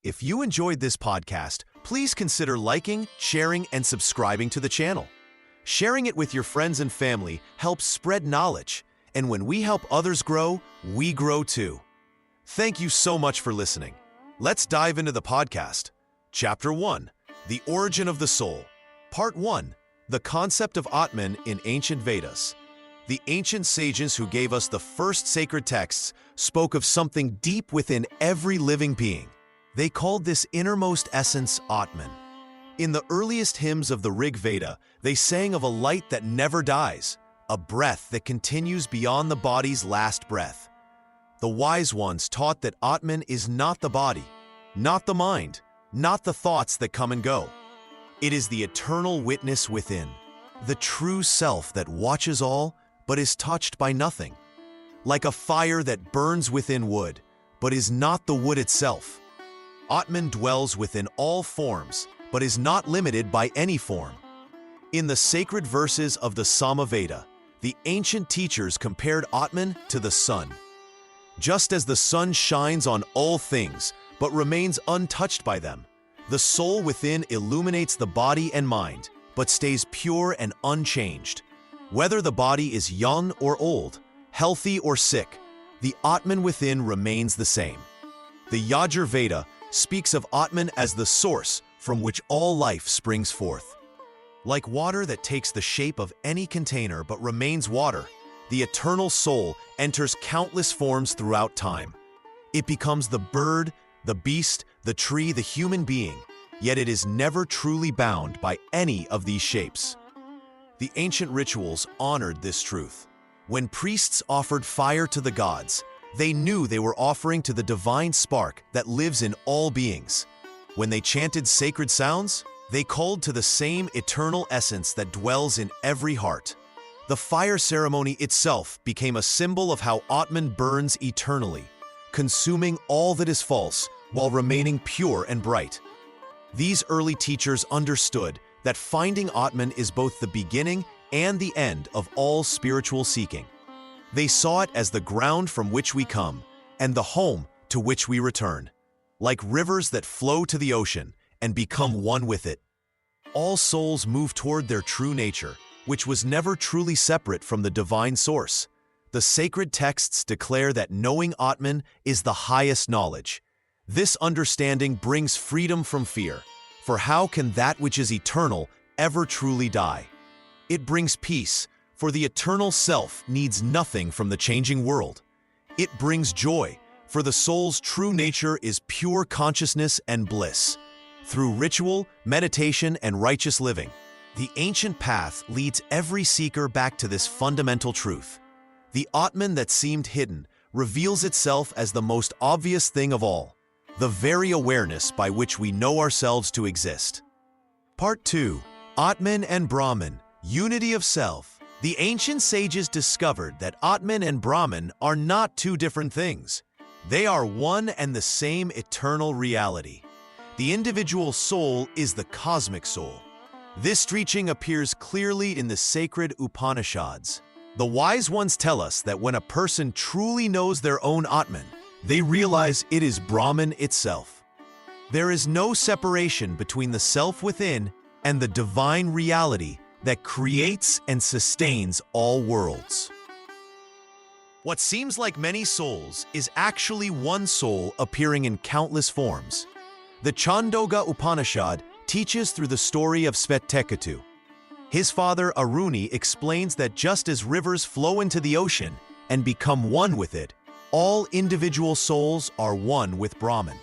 If you enjoyed this podcast, please consider liking, sharing, and subscribing to the channel. Sharing it with your friends and family helps spread knowledge, and when we help others grow, we grow too. Thank you so much for listening. Let's dive into the podcast. Chapter 1. The Origin of the Soul. Part 1. The Concept of Atman in Ancient Vedas. The ancient sages who gave us the first sacred texts spoke of something deep within every living being. They called this innermost essence Atman. In the earliest hymns of the Rig Veda, they sang of a light that never dies, a breath that continues beyond the body's last breath. The wise ones taught that Atman is not the body, not the mind, not the thoughts that come and go. It is the eternal witness within, the true self that watches all but is touched by nothing. Like a fire that burns within wood, but is not the wood itself. Atman dwells within all forms, but is not limited by any form. In the sacred verses of the Samaveda, the ancient teachers compared Atman to the sun. Just as the sun shines on all things, but remains untouched by them, the soul within illuminates the body and mind, but stays pure and unchanged. Whether the body is young or old, healthy or sick, the Atman within remains the same. The Yajurveda speaks of Atman as the source from which all life springs forth. Like water that takes the shape of any container but remains water, the eternal soul enters countless forms throughout time. It becomes the bird, the beast, the tree, the human being, yet it is never truly bound by any of these shapes. The ancient rituals honored this truth. When priests offered fire to the gods, they knew they were offering to the divine spark that lives in all beings. When they chanted sacred sounds, they called to the same eternal essence that dwells in every heart. The fire ceremony itself became a symbol of how Atman burns eternally, consuming all that is false while remaining pure and bright. These early teachers understood that finding Atman is both the beginning and the end of all spiritual seeking. They saw it as the ground from which we come and the home to which we return. Like rivers that flow to the ocean and become one with it. All souls move toward their true nature, which was never truly separate from the divine source. The sacred texts declare that knowing Atman is the highest knowledge. This understanding brings freedom from fear, for how can that which is eternal ever truly die? It brings peace, for the eternal self needs nothing from the changing world. It brings joy, for the soul's true nature is pure consciousness and bliss. Through ritual, meditation, and righteous living, the ancient path leads every seeker back to this fundamental truth. The Atman that seemed hidden reveals itself as the most obvious thing of all, the very awareness by which we know ourselves to exist. Part 2. Atman and Brahman, Unity of Self. The ancient sages discovered that Atman and Brahman are not two different things. They are one and the same eternal reality. The individual soul is the cosmic soul. This teaching appears clearly in the sacred Upanishads. The wise ones tell us that when a person truly knows their own Atman, they realize it is Brahman itself. There is no separation between the self within and the divine reality that creates and sustains all worlds. What seems like many souls is actually one soul appearing in countless forms. The Chandogya Upanishad teaches through the story of Svetakketu. His father Aruni explains that just as rivers flow into the ocean and become one with it, all individual souls are one with Brahman.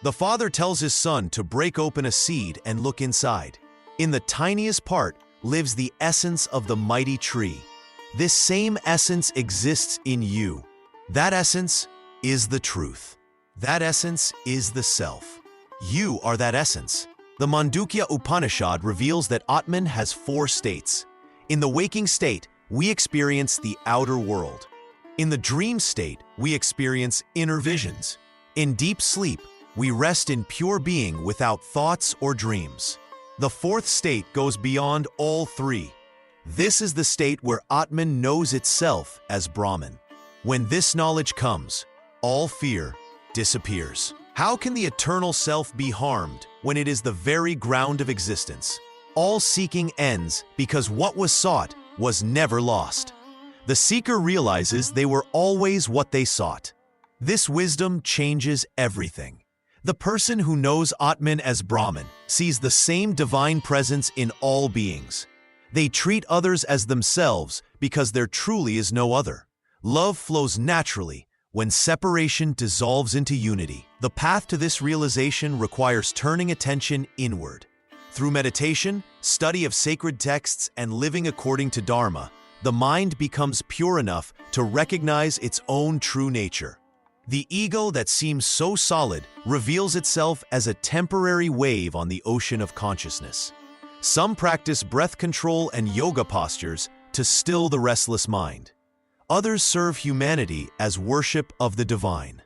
The father tells his son to break open a seed and look inside. In the tiniest part lives the essence of the mighty tree. This same essence exists in you. That essence is the truth. That essence is the self. You are that essence. The Mandukya Upanishad reveals that Atman has 4 states. In the waking state, we experience the outer world. In the dream state, we experience inner visions. In deep sleep, we rest in pure being without thoughts or dreams. The 4th state goes beyond all 3. This is the state where Atman knows itself as Brahman. When this knowledge comes, all fear disappears. How can the eternal self be harmed when it is the very ground of existence? All seeking ends because what was sought was never lost. The seeker realizes they were always what they sought. This wisdom changes everything. The person who knows Atman as Brahman sees the same divine presence in all beings. They treat others as themselves because there truly is no other. Love flows naturally when separation dissolves into unity. The path to this realization requires turning attention inward. Through meditation, study of sacred texts, and living according to Dharma, the mind becomes pure enough to recognize its own true nature. The ego that seems so solid reveals itself as a temporary wave on the ocean of consciousness. Some practice breath control and yoga postures to still the restless mind. Others serve humanity as worship of the divine.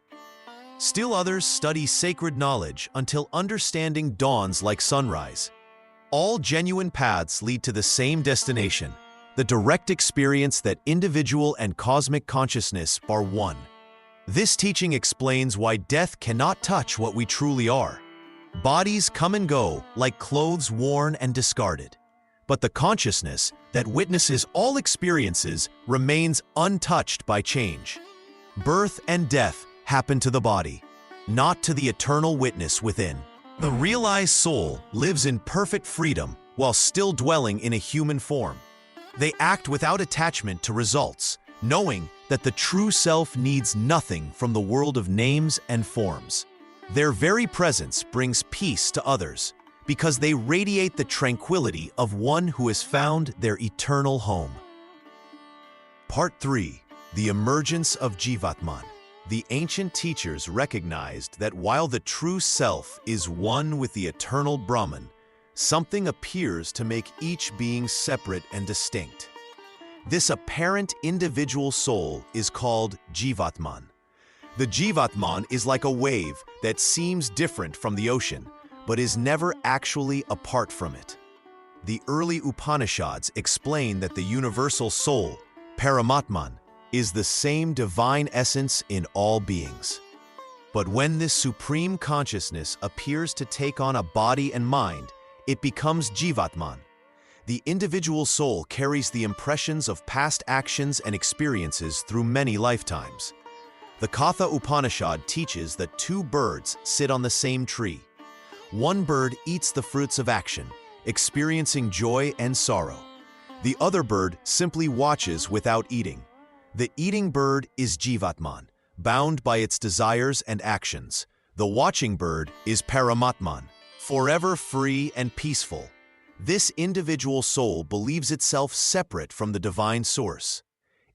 Still others study sacred knowledge until understanding dawns like sunrise. All genuine paths lead to the same destination, the direct experience that individual and cosmic consciousness are one. This teaching explains why death cannot touch what we truly are. Bodies come and go like clothes worn and discarded. But the consciousness that witnesses all experiences remains untouched by change. Birth and death happen to the body, not to the eternal witness within. The realized soul lives in perfect freedom while still dwelling in a human form. They act without attachment to results, knowing that the true self needs nothing from the world of names and forms. Their very presence brings peace to others, because they radiate the tranquility of one who has found their eternal home. Part 3. The Emergence of Jivatman. The ancient teachers recognized that while the true self is one with the eternal Brahman, something appears to make each being separate and distinct. This apparent individual soul is called Jivatman. The Jivatman is like a wave that seems different from the ocean, but is never actually apart from it. The early Upanishads explain that the universal soul, Paramatman, is the same divine essence in all beings. But when this supreme consciousness appears to take on a body and mind, it becomes Jivatman. The individual soul carries the impressions of past actions and experiences through many lifetimes. The Katha Upanishad teaches that two birds sit on the same tree. One bird eats the fruits of action, experiencing joy and sorrow. The other bird simply watches without eating. The eating bird is Jivatman, bound by its desires and actions. The watching bird is Paramatman, forever free and peaceful. This individual soul believes itself separate from the divine source.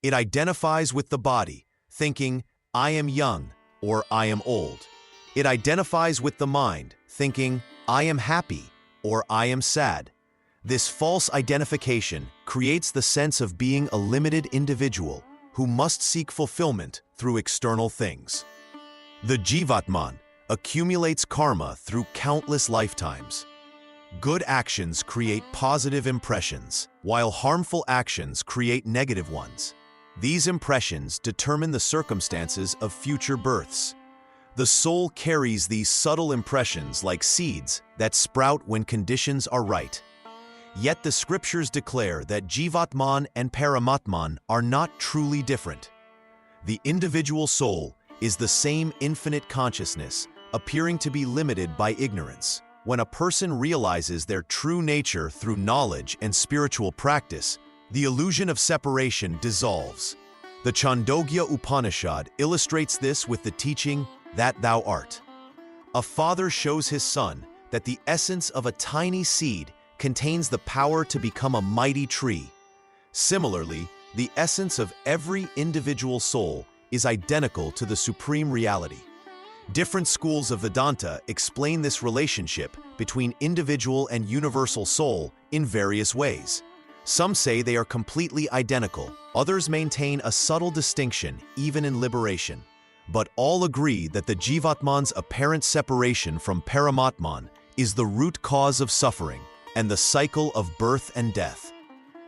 It identifies with the body, thinking, I am young or I am old. It identifies with the mind, thinking, I am happy or I am sad. This false identification creates the sense of being a limited individual who must seek fulfillment through external things. The Jivatman accumulates karma through countless lifetimes. Good actions create positive impressions, while harmful actions create negative ones. These impressions determine the circumstances of future births. The soul carries these subtle impressions like seeds that sprout when conditions are right. Yet the scriptures declare that Jivatman and Paramatman are not truly different. The individual soul is the same infinite consciousness, appearing to be limited by ignorance. When a person realizes their true nature through knowledge and spiritual practice, the illusion of separation dissolves. The Chandogya Upanishad illustrates this with the teaching that thou art. A father shows his son that the essence of a tiny seed contains the power to become a mighty tree. Similarly, the essence of every individual soul is identical to the supreme reality. Different schools of Vedanta explain this relationship between individual and universal soul in various ways. Some say they are completely identical, others maintain a subtle distinction even in liberation. But all agree that the Jivatman's apparent separation from Paramatman is the root cause of suffering and the cycle of birth and death.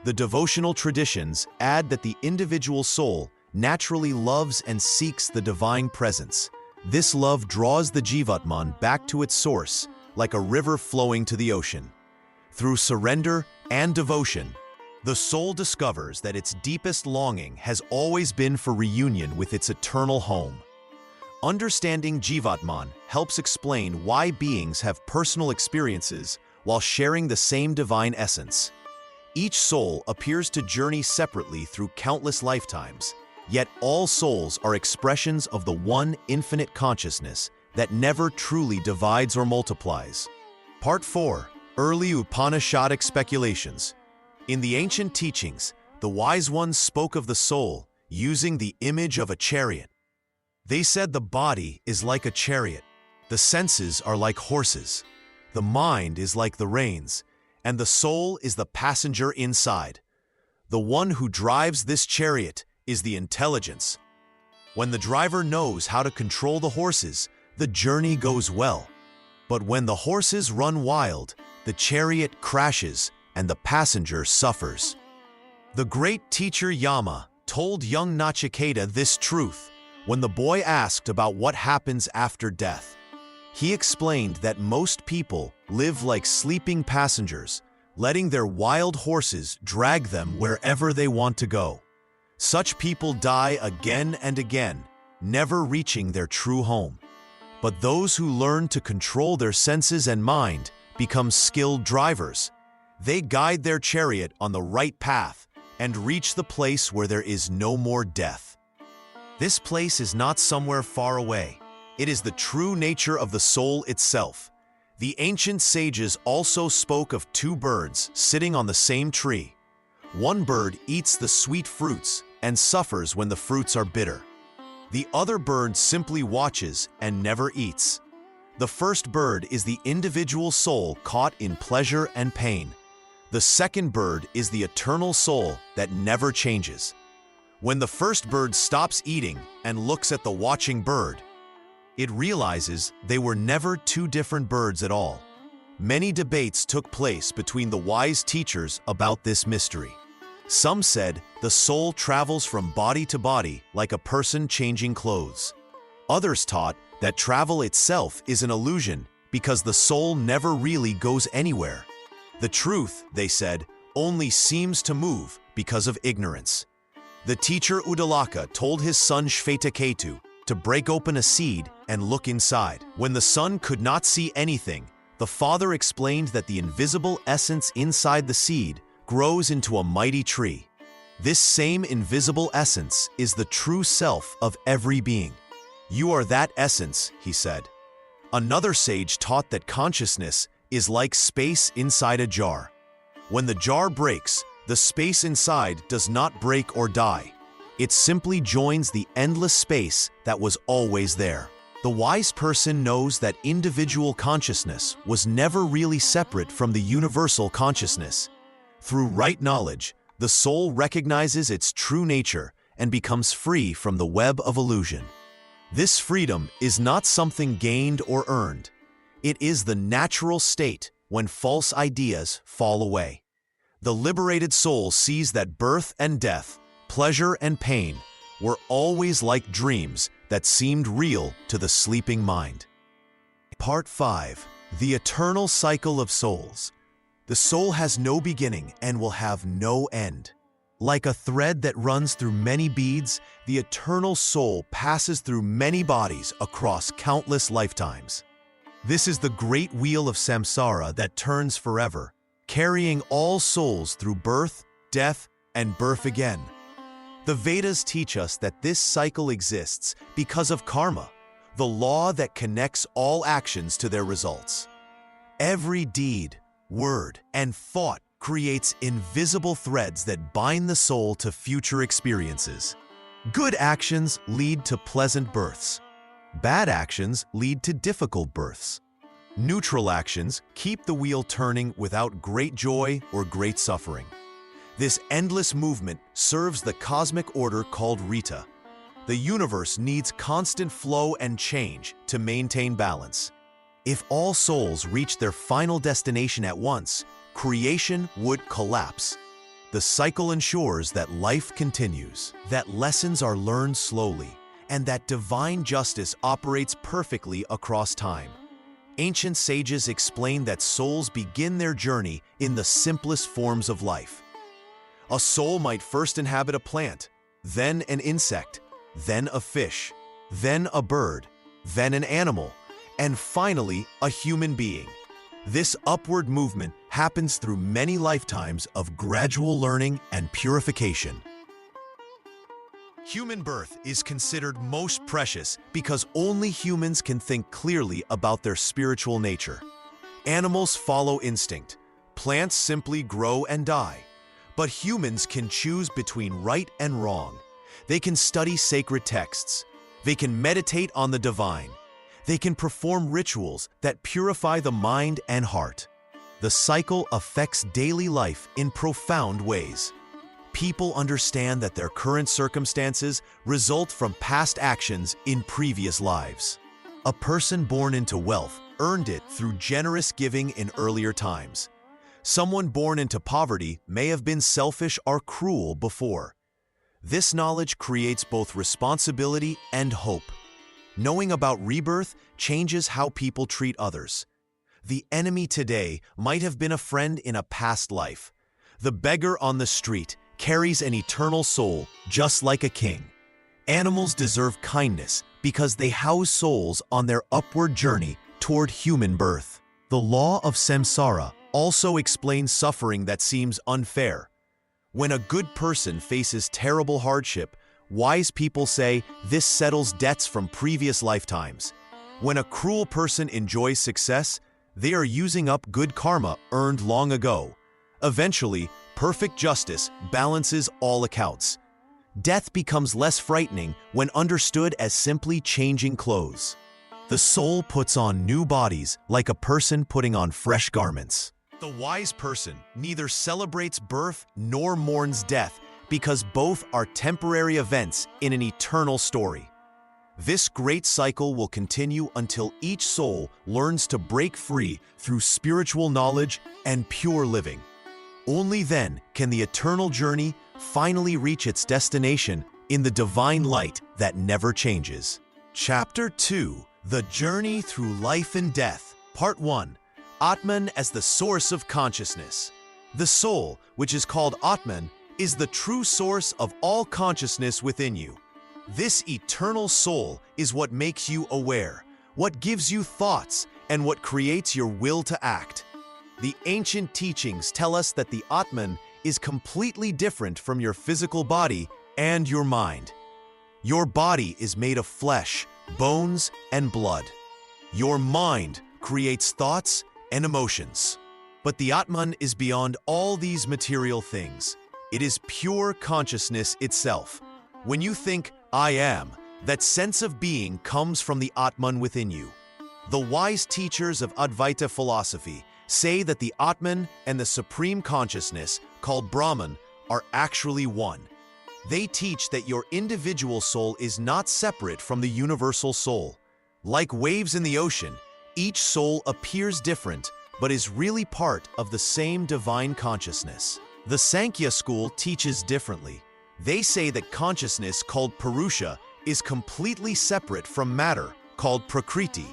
The devotional traditions add that the individual soul naturally loves and seeks the divine presence, This love draws the Jivatman back to its source, like a river flowing to the ocean. Through surrender and devotion, the soul discovers that its deepest longing has always been for reunion with its eternal home. Understanding Jivatman helps explain why beings have personal experiences while sharing the same divine essence. Each soul appears to journey separately through countless lifetimes, yet all souls are expressions of the one infinite consciousness that never truly divides or multiplies. Part 4. Early Upanishadic Speculations. In the ancient teachings, the wise ones spoke of the soul using the image of a chariot. They said the body is like a chariot, the senses are like horses, the mind is like the reins, and the soul is the passenger inside. The one who drives this chariot is the intelligence. When the driver knows how to control the horses, the journey goes well. But when the horses run wild, the chariot crashes and the passenger suffers. The great teacher Yama told young Nachiketa this truth when the boy asked about what happens after death. He explained that most people live like sleeping passengers, letting their wild horses drag them wherever they want to go. Such people die again and again, never reaching their true home. But those who learn to control their senses and mind become skilled drivers. They guide their chariot on the right path and reach the place where there is no more death. This place is not somewhere far away. It is the true nature of the soul itself. The ancient sages also spoke of two birds sitting on the same tree. One bird eats the sweet fruits and suffers when the fruits are bitter. The other bird simply watches and never eats. The first bird is the individual soul caught in pleasure and pain. The second bird is the eternal soul that never changes. When the first bird stops eating and looks at the watching bird, it realizes they were never two different birds at all. Many debates took place between the wise teachers about this mystery. Some said the soul travels from body to body like a person changing clothes. Others taught that travel itself is an illusion because the soul never really goes anywhere. The truth, they said, only seems to move because of ignorance. The teacher Uddalaka told his son Shvetaketu to break open a seed and look inside. When the son could not see anything, the father explained that the invisible essence inside the seed grows into a mighty tree. This same invisible essence is the true self of every being. You are that essence, he said. Another sage taught that consciousness is like space inside a jar. When the jar breaks, the space inside does not break or die. It simply joins the endless space that was always there. The wise person knows that individual consciousness was never really separate from the universal consciousness. Through right knowledge, the soul recognizes its true nature and becomes free from the web of illusion. This freedom is not something gained or earned. It is the natural state when false ideas fall away. The liberated soul sees that birth and death, pleasure and pain, were always like dreams that seemed real to the sleeping mind. Part 5. The Eternal Cycle of Souls. The soul has no beginning and will have no end. Like a thread that runs through many beads, the eternal soul passes through many bodies across countless lifetimes. This is the great wheel of samsara that turns forever, carrying all souls through birth, death, and birth again. The Vedas teach us that this cycle exists because of karma, the law that connects all actions to their results. Every deed, word, and thought creates invisible threads that bind the soul to future experiences. Good actions lead to pleasant births. Bad actions lead to difficult births. Neutral actions keep the wheel turning without great joy or great suffering. This endless movement serves the cosmic order called Rita. The universe needs constant flow and change to maintain balance. If all souls reach their final destination at once, creation would collapse. The cycle ensures that life continues, that lessons are learned slowly, and that divine justice operates perfectly across time. Ancient sages explain that souls begin their journey in the simplest forms of life. A soul might first inhabit a plant, then an insect, then a fish, then a bird, then an animal, and finally a human being. This upward movement happens through many lifetimes of gradual learning and purification. Human birth is considered most precious because only humans can think clearly about their spiritual nature. Animals follow instinct. Plants simply grow and die. But humans can choose between right and wrong. They can study sacred texts. They can meditate on the divine. They can perform rituals that purify the mind and heart. The cycle affects daily life in profound ways. People understand that their current circumstances result from past actions in previous lives. A person born into wealth earned it through generous giving in earlier times. Someone born into poverty may have been selfish or cruel before. This knowledge creates both responsibility and hope. Knowing about rebirth changes how people treat others. The enemy today might have been a friend in a past life. The beggar on the street carries an eternal soul just like a king. Animals deserve kindness because they house souls on their upward journey toward human birth. The law of samsara also explains suffering that seems unfair. When a good person faces terrible hardship, wise people say this settles debts from previous lifetimes. When a cruel person enjoys success, they are using up good karma earned long ago. Eventually, perfect justice balances all accounts. Death becomes less frightening when understood as simply changing clothes. The soul puts on new bodies like a person putting on fresh garments. The wise person neither celebrates birth nor mourns death because both are temporary events in an eternal story. This great cycle will continue until each soul learns to break free through spiritual knowledge and pure living. Only then can the eternal journey finally reach its destination in the divine light that never changes. Chapter 2: The Journey Through Life and Death. Part 1: Atman as the Source of Consciousness. The soul, which is called Atman, is the true source of all consciousness within you. This eternal soul is what makes you aware, what gives you thoughts, and what creates your will to act. The ancient teachings tell us that the Atman is completely different from your physical body and your mind. Your body is made of flesh, bones, and blood. Your mind creates thoughts and emotions. But the Atman is beyond all these material things. It is pure consciousness itself. When you think, I am, that sense of being comes from the Atman within you. The wise teachers of Advaita philosophy say that the Atman and the supreme consciousness, called Brahman, are actually one. They teach that your individual soul is not separate from the universal soul. Like waves in the ocean, each soul appears different, but is really part of the same divine consciousness. The Sankhya school teaches differently. They say that consciousness, called Purusha, is completely separate from matter, called Prakriti.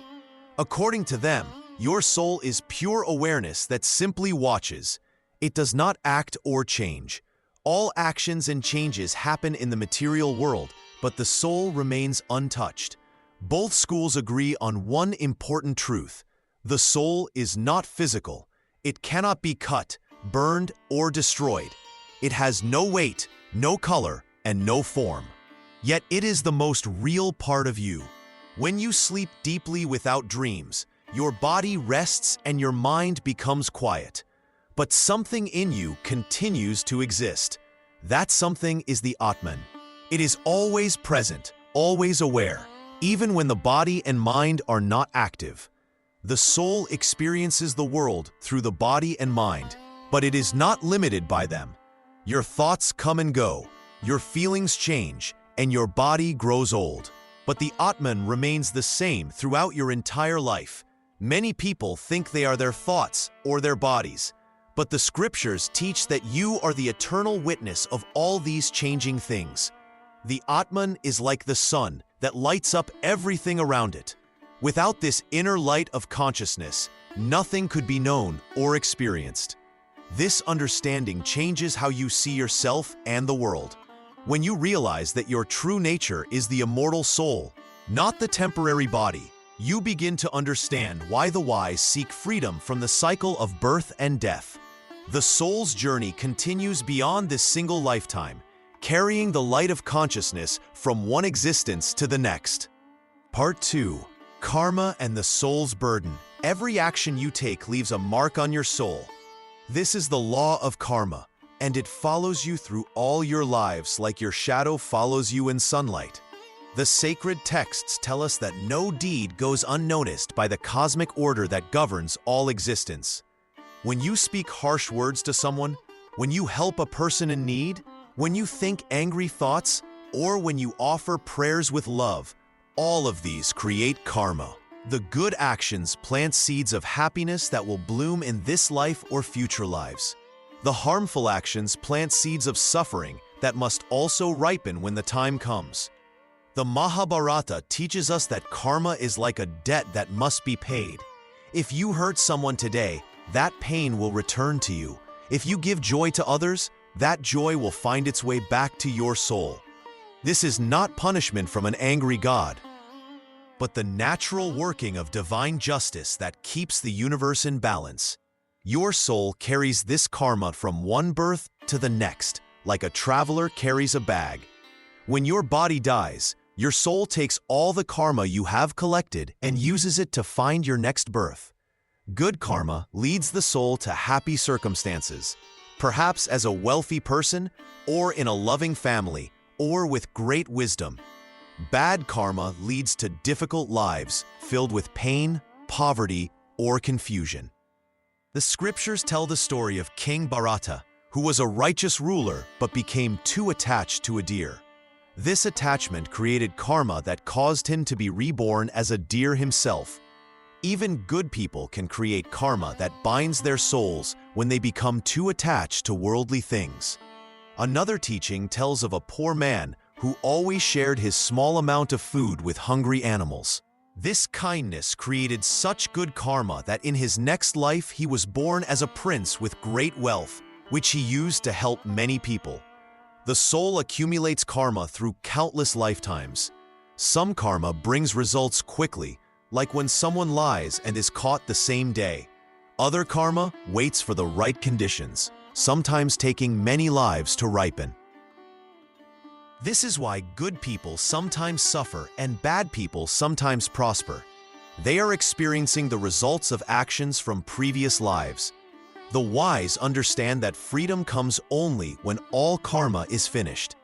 According to them, your soul is pure awareness that simply watches. It does not act or change. All actions and changes happen in the material world, but the soul remains untouched. Both schools agree on one important truth. The soul is not physical. It cannot be cut, burned, or destroyed. It has no weight, no color, and no form. Yet it is the most real part of you. When you sleep deeply without dreams, your body rests and your mind becomes quiet. But something in you continues to exist. That something is the Atman. It is always present, always aware, even when the body and mind are not active. The soul experiences the world through the body and mind, but it is not limited by them. Your thoughts come and go, your feelings change, and your body grows old. But the Atman remains the same throughout your entire life. Many people think they are their thoughts or their bodies, but the scriptures teach that you are the eternal witness of all these changing things. The Atman is like the sun that lights up everything around it. Without this inner light of consciousness, nothing could be known or experienced. This understanding changes how you see yourself and the world. When you realize that your true nature is the immortal soul, not the temporary body, you begin to understand why the wise seek freedom from the cycle of birth and death. The soul's journey continues beyond this single lifetime, carrying the light of consciousness from one existence to the next. Part 2. Karma and the soul's burden. Every action you take leaves a mark on your soul. This is the law of karma, and it follows you through all your lives like your shadow follows you in sunlight. The sacred texts tell us that no deed goes unnoticed by the cosmic order that governs all existence. When you speak harsh words to someone, when you help a person in need, when you think angry thoughts, or when you offer prayers with love, all of these create karma. The good actions plant seeds of happiness that will bloom in this life or future lives. The harmful actions plant seeds of suffering that must also ripen when the time comes. The Mahabharata teaches us that karma is like a debt that must be paid. If you hurt someone today, that pain will return to you. If you give joy to others, that joy will find its way back to your soul. This is not punishment from an angry God, but the natural working of divine justice that keeps the universe in balance. Your soul carries this karma from one birth to the next, like a traveler carries a bag. When your body dies, your soul takes all the karma you have collected and uses it to find your next birth. Good karma leads the soul to happy circumstances, perhaps as a wealthy person, or in a loving family, or with great wisdom. Bad karma leads to difficult lives filled with pain, poverty, or confusion. The scriptures tell the story of King Bharata, who was a righteous ruler but became too attached to a deer. This attachment created karma that caused him to be reborn as a deer himself. Even good people can create karma that binds their souls when they become too attached to worldly things. Another teaching tells of a poor man who always shared his small amount of food with hungry animals. This kindness created such good karma that in his next life he was born as a prince with great wealth, which he used to help many people. The soul accumulates karma through countless lifetimes. Some karma brings results quickly, like when someone lies and is caught the same day. Other karma waits for the right conditions, sometimes taking many lives to ripen. This is why good people sometimes suffer and bad people sometimes prosper. They are experiencing the results of actions from previous lives. The wise understand that freedom comes only when all karma is finished.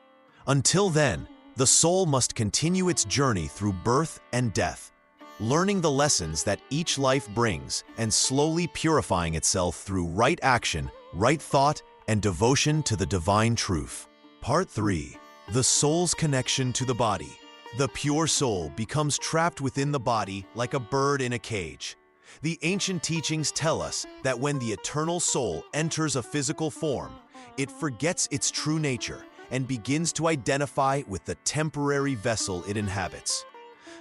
Until then, the soul must continue its journey through birth and death, learning the lessons that each life brings and slowly purifying itself through right action, right thought, and devotion to the divine truth. Part 3. The soul's connection to the body. The pure soul becomes trapped within the body like a bird in a cage. The ancient teachings tell us that when the eternal soul enters a physical form, it forgets its true nature and begins to identify with the temporary vessel it inhabits.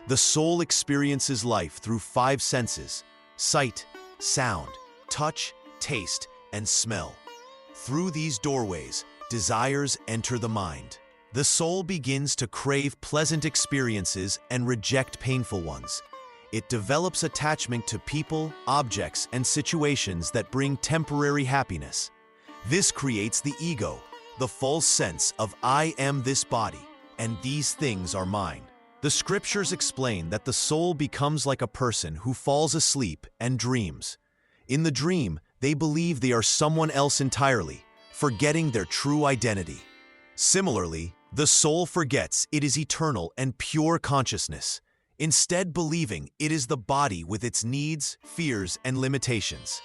The soul experiences life through 5 senses: sight, sound, touch, taste, and smell. Through these doorways, desires enter the mind. The soul begins to crave pleasant experiences and reject painful ones. It develops attachment to people, objects, and situations that bring temporary happiness. This creates the ego, the false sense of I am this body, and these things are mine. The scriptures explain that the soul becomes like a person who falls asleep and dreams. In the dream, they believe they are someone else entirely, forgetting their true identity. Similarly, the soul forgets it is eternal and pure consciousness, instead believing it is the body with its needs, fears, and limitations.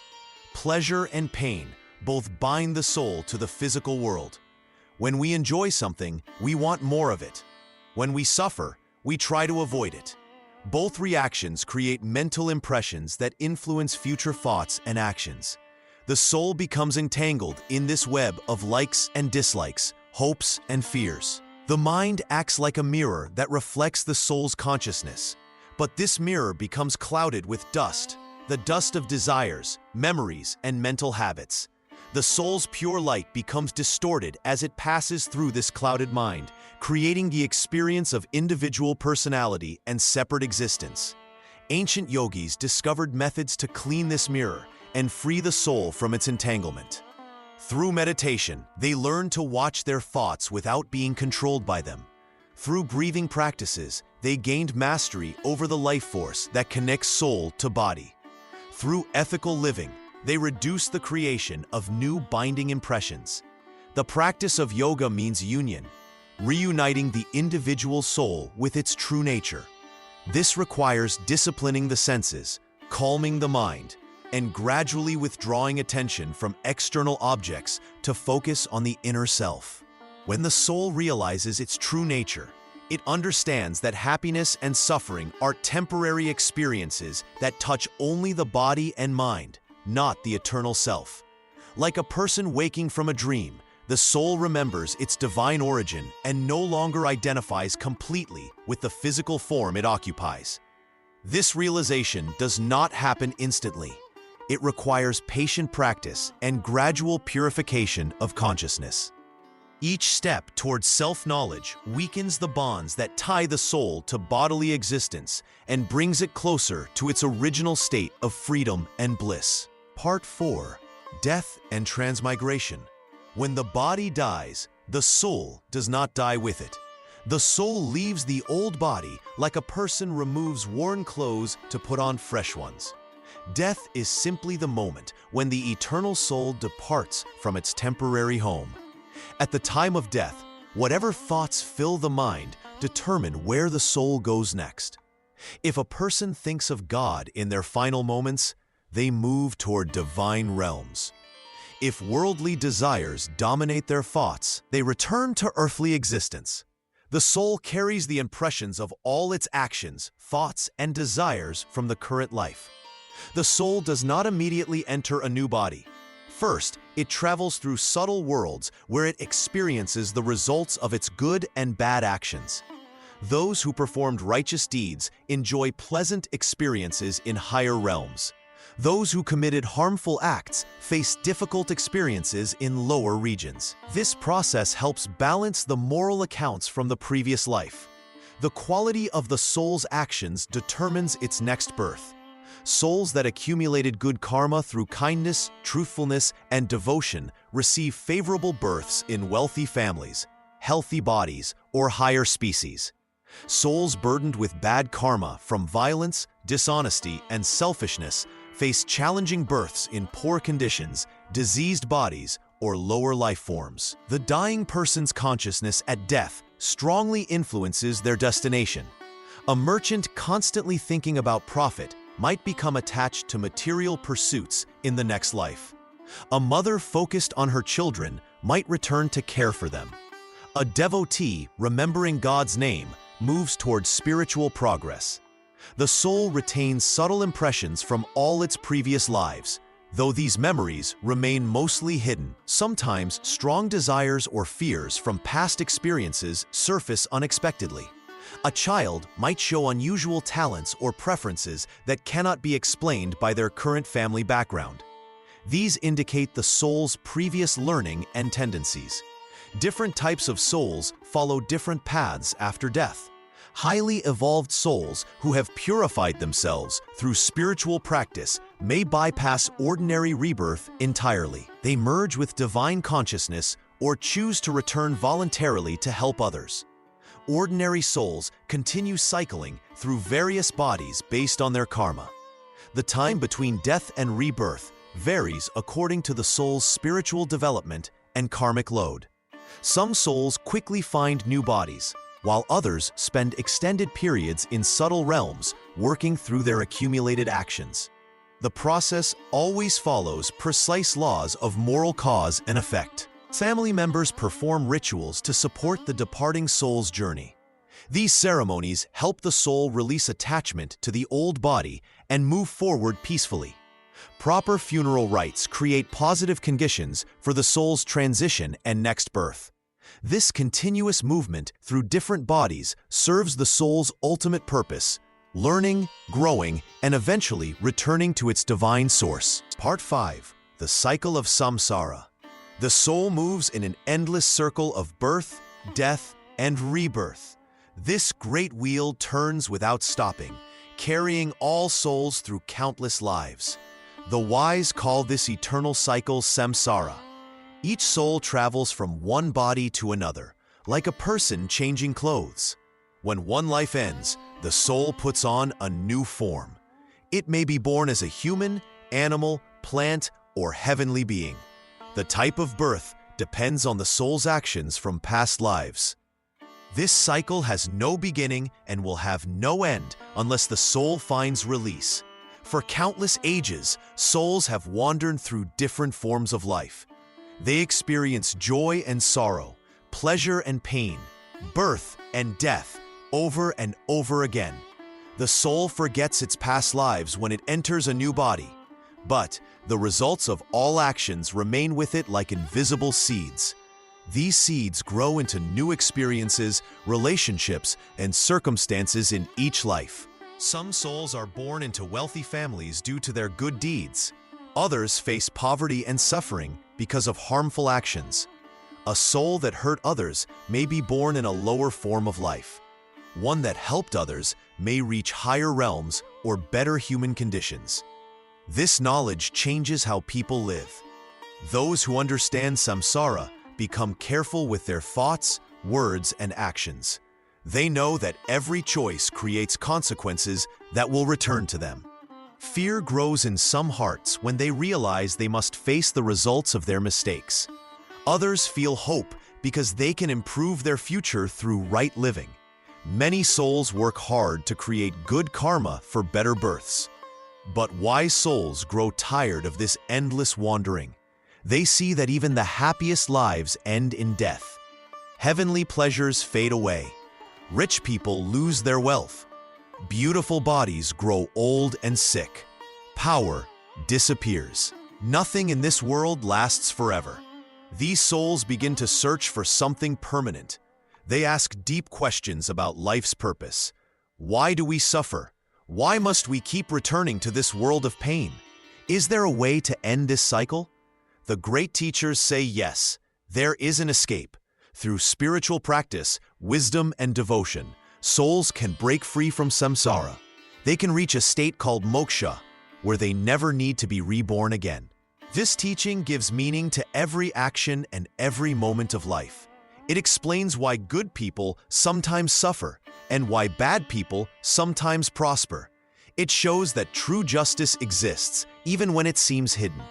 Pleasure and pain both bind the soul to the physical world. When we enjoy something, we want more of it. When we suffer, we try to avoid it. Both reactions create mental impressions that influence future thoughts and actions. The soul becomes entangled in this web of likes and dislikes, hopes and fears. The mind acts like a mirror that reflects the soul's consciousness, but this mirror becomes clouded with dust, the dust of desires, memories, and mental habits. The soul's pure light becomes distorted as it passes through this clouded mind, creating the experience of individual personality and separate existence. Ancient yogis discovered methods to clean this mirror and free the soul from its entanglement. Through meditation, they learned to watch their thoughts without being controlled by them. Through breathing practices, they gained mastery over the life force that connects soul to body. Through ethical living, they reduced the creation of new binding impressions. The practice of yoga means union, reuniting the individual soul with its true nature. This requires disciplining the senses, calming the mind, and gradually withdrawing attention from external objects to focus on the inner self. When the soul realizes its true nature, it understands that happiness and suffering are temporary experiences that touch only the body and mind, not the eternal self. Like a person waking from a dream, the soul remembers its divine origin and no longer identifies completely with the physical form it occupies. This realization does not happen instantly. It requires patient practice and gradual purification of consciousness. Each step towards self-knowledge weakens the bonds that tie the soul to bodily existence and brings it closer to its original state of freedom and bliss. Part 4. Death and Transmigration. When the body dies, the soul does not die with it. The soul leaves the old body like a person removes worn clothes to put on fresh ones. Death is simply the moment when the eternal soul departs from its temporary home. At the time of death, whatever thoughts fill the mind determine where the soul goes next. If a person thinks of God in their final moments, they move toward divine realms. If worldly desires dominate their thoughts, they return to earthly existence. The soul carries the impressions of all its actions, thoughts, and desires from the current life. The soul does not immediately enter a new body. First, it travels through subtle worlds where it experiences the results of its good and bad actions. Those who performed righteous deeds enjoy pleasant experiences in higher realms. Those who committed harmful acts face difficult experiences in lower regions. This process helps balance the moral accounts from the previous life. The quality of the soul's actions determines its next birth. Souls that accumulated good karma through kindness, truthfulness, and devotion receive favorable births in wealthy families, healthy bodies, or higher species. Souls burdened with bad karma from violence, dishonesty, and selfishness face challenging births in poor conditions, diseased bodies, or lower life forms. The dying person's consciousness at death strongly influences their destination. A merchant constantly thinking about profit might become attached to material pursuits in the next life. A mother focused on her children might return to care for them. A devotee remembering God's name moves towards spiritual progress. The soul retains subtle impressions from all its previous lives, though these memories remain mostly hidden. Sometimes strong desires or fears from past experiences surface unexpectedly. A child might show unusual talents or preferences that cannot be explained by their current family background. These indicate the soul's previous learning and tendencies. Different types of souls follow different paths after death. Highly evolved souls who have purified themselves through spiritual practice may bypass ordinary rebirth entirely. They merge with divine consciousness or choose to return voluntarily to help others. Ordinary souls continue cycling through various bodies based on their karma. The time between death and rebirth varies according to the soul's spiritual development and karmic load. Some souls quickly find new bodies, while others spend extended periods in subtle realms working through their accumulated actions. The process always follows precise laws of moral cause and effect. Family members perform rituals to support the departing soul's journey. These ceremonies help the soul release attachment to the old body and move forward peacefully. Proper funeral rites create positive conditions for the soul's transition and next birth. This continuous movement through different bodies serves the soul's ultimate purpose, learning, growing, and eventually returning to its divine source. Part 5. The Cycle of Samsara. The soul moves in an endless circle of birth, death, and rebirth. This great wheel turns without stopping, carrying all souls through countless lives. The wise call this eternal cycle samsara. Each soul travels from one body to another, like a person changing clothes. When one life ends, the soul puts on a new form. It may be born as a human, animal, plant, or heavenly being. The type of birth depends on the soul's actions from past lives. This cycle has no beginning and will have no end unless the soul finds release. For countless ages, souls have wandered through different forms of life. They experience joy and sorrow, pleasure and pain, birth and death, over and over again. The soul forgets its past lives when it enters a new body, but the results of all actions remain with it like invisible seeds. These seeds grow into new experiences, relationships, and circumstances in each life. Some souls are born into wealthy families due to their good deeds. Others face poverty and suffering because of harmful actions. A soul that hurt others may be born in a lower form of life. One that helped others may reach higher realms or better human conditions. This knowledge changes how people live. Those who understand samsara become careful with their thoughts, words, and actions. They know that every choice creates consequences that will return to them. Fear grows in some hearts when they realize they must face the results of their mistakes. Others feel hope because they can improve their future through right living. Many souls work hard to create good karma for better births. But wise souls grow tired of this endless wandering. They see that even the happiest lives end in death. Heavenly pleasures fade away. Rich people lose their wealth. Beautiful bodies grow old and sick. Power disappears. Nothing in this world lasts forever. These souls begin to search for something permanent. They ask deep questions about life's purpose. Why do we suffer? Why must we keep returning to this world of pain? Is there a way to end this cycle? The great teachers say yes, there is an escape. Through spiritual practice, wisdom, and devotion, souls can break free from samsara. They can reach a state called moksha, where they never need to be reborn again. This teaching gives meaning to every action and every moment of life. It explains why good people sometimes suffer and why bad people sometimes prosper. It shows that true justice exists even when it seems hidden.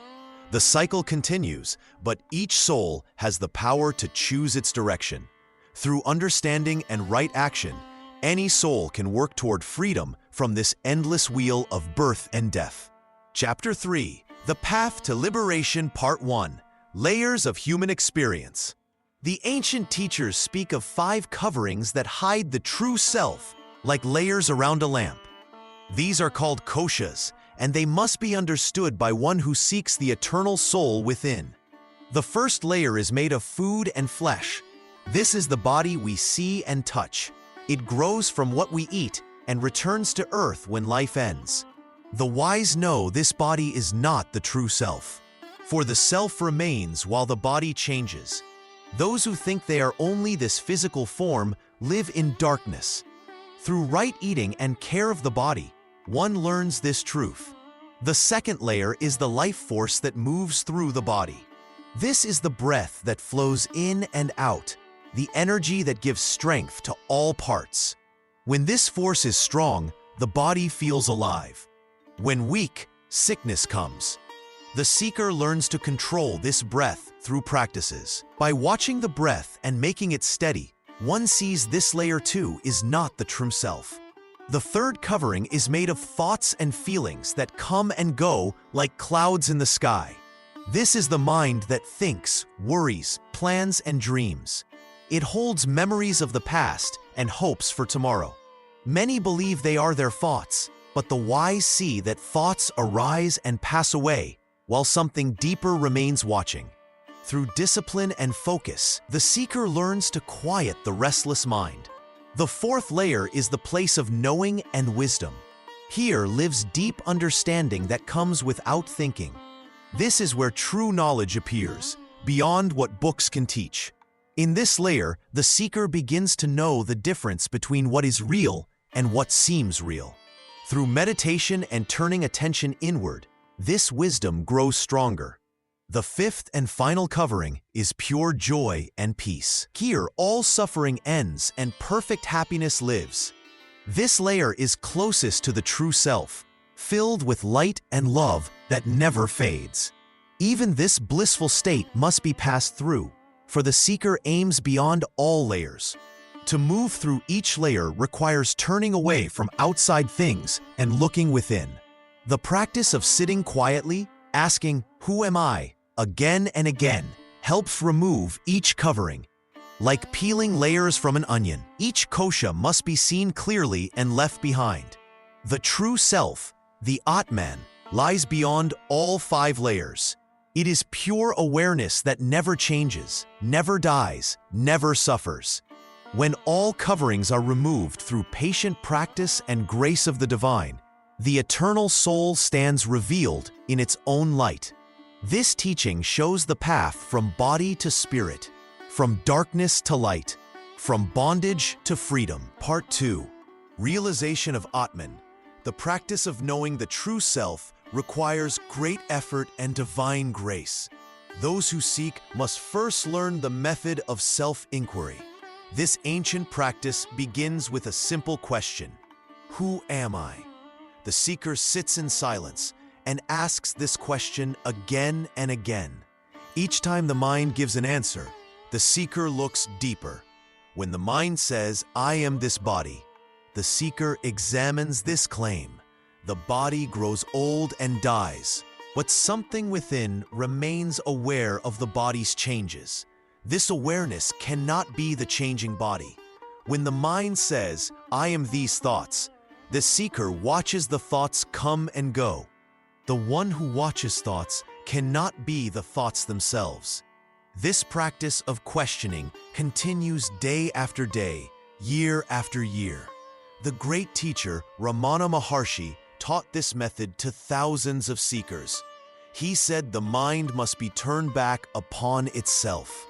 The cycle continues, but each soul has the power to choose its direction. Through understanding and right action, any soul can work toward freedom from this endless wheel of birth and death. Chapter 3. The Path to Liberation Part 1. Layers of Human Experience. The ancient teachers speak of 5 coverings that hide the true self, like layers around a lamp. These are called koshas, and they must be understood by one who seeks the eternal soul within. The first layer is made of food and flesh. This is the body we see and touch. It grows from what we eat and returns to earth when life ends. The wise know this body is not the true self, for the self remains while the body changes. Those who think they are only this physical form live in darkness. Through right eating and care of the body, one learns this truth. The second layer is the life force that moves through the body. This is the breath that flows in and out, the energy that gives strength to all parts. When this force is strong, the body feels alive. When weak, sickness comes. The seeker learns to control this breath through practices. By watching the breath and making it steady, one sees this layer too is not the true self. The third covering is made of thoughts and feelings that come and go like clouds in the sky. This is the mind that thinks, worries, plans, and dreams. It holds memories of the past and hopes for tomorrow. Many believe they are their thoughts, but the wise see that thoughts arise and pass away, while something deeper remains watching. Through discipline and focus, the seeker learns to quiet the restless mind. The fourth layer is the place of knowing and wisdom. Here lives deep understanding that comes without thinking. This is where true knowledge appears, beyond what books can teach. In this layer, the seeker begins to know the difference between what is real and what seems real. Through meditation and turning attention inward, this wisdom grows stronger. The fifth and final covering is pure joy and peace. Here, all suffering ends and perfect happiness lives. This layer is closest to the true self, filled with light and love that never fades. Even this blissful state must be passed through, for the seeker aims beyond all layers. To move through each layer requires turning away from outside things and looking within. The practice of sitting quietly, asking, "Who am I?" again and again, helps remove each covering. Like peeling layers from an onion, each kosha must be seen clearly and left behind. The true self, the Atman, lies beyond all 5 layers. It is pure awareness that never changes, never dies, never suffers. When all coverings are removed through patient practice and grace of the divine, the eternal soul stands revealed in its own light. This teaching shows the path from body to spirit, from darkness to light, from bondage to freedom. Part 2. Realization of Atman. The practice of knowing the true self requires great effort and divine grace. Those who seek must first learn the method of self-inquiry. This ancient practice begins with a simple question: who am I? The seeker sits in silence and asks this question again and again. Each time the mind gives an answer, the seeker looks deeper. When the mind says, "I am this body," the seeker examines this claim. The body grows old and dies, but something within remains aware of the body's changes. This awareness cannot be the changing body. When the mind says, "I am these thoughts," the seeker watches the thoughts come and go. The one who watches thoughts cannot be the thoughts themselves. This practice of questioning continues day after day, year after year. The great teacher Ramana Maharshi taught this method to thousands of seekers. He said the mind must be turned back upon itself.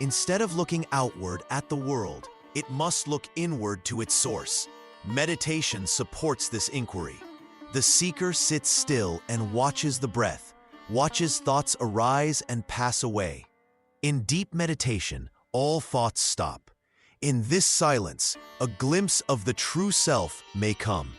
Instead of looking outward at the world, it must look inward to its source. Meditation supports this inquiry. The seeker sits still and watches the breath, watches thoughts arise and pass away. In deep meditation, all thoughts stop. In this silence, a glimpse of the true self may come.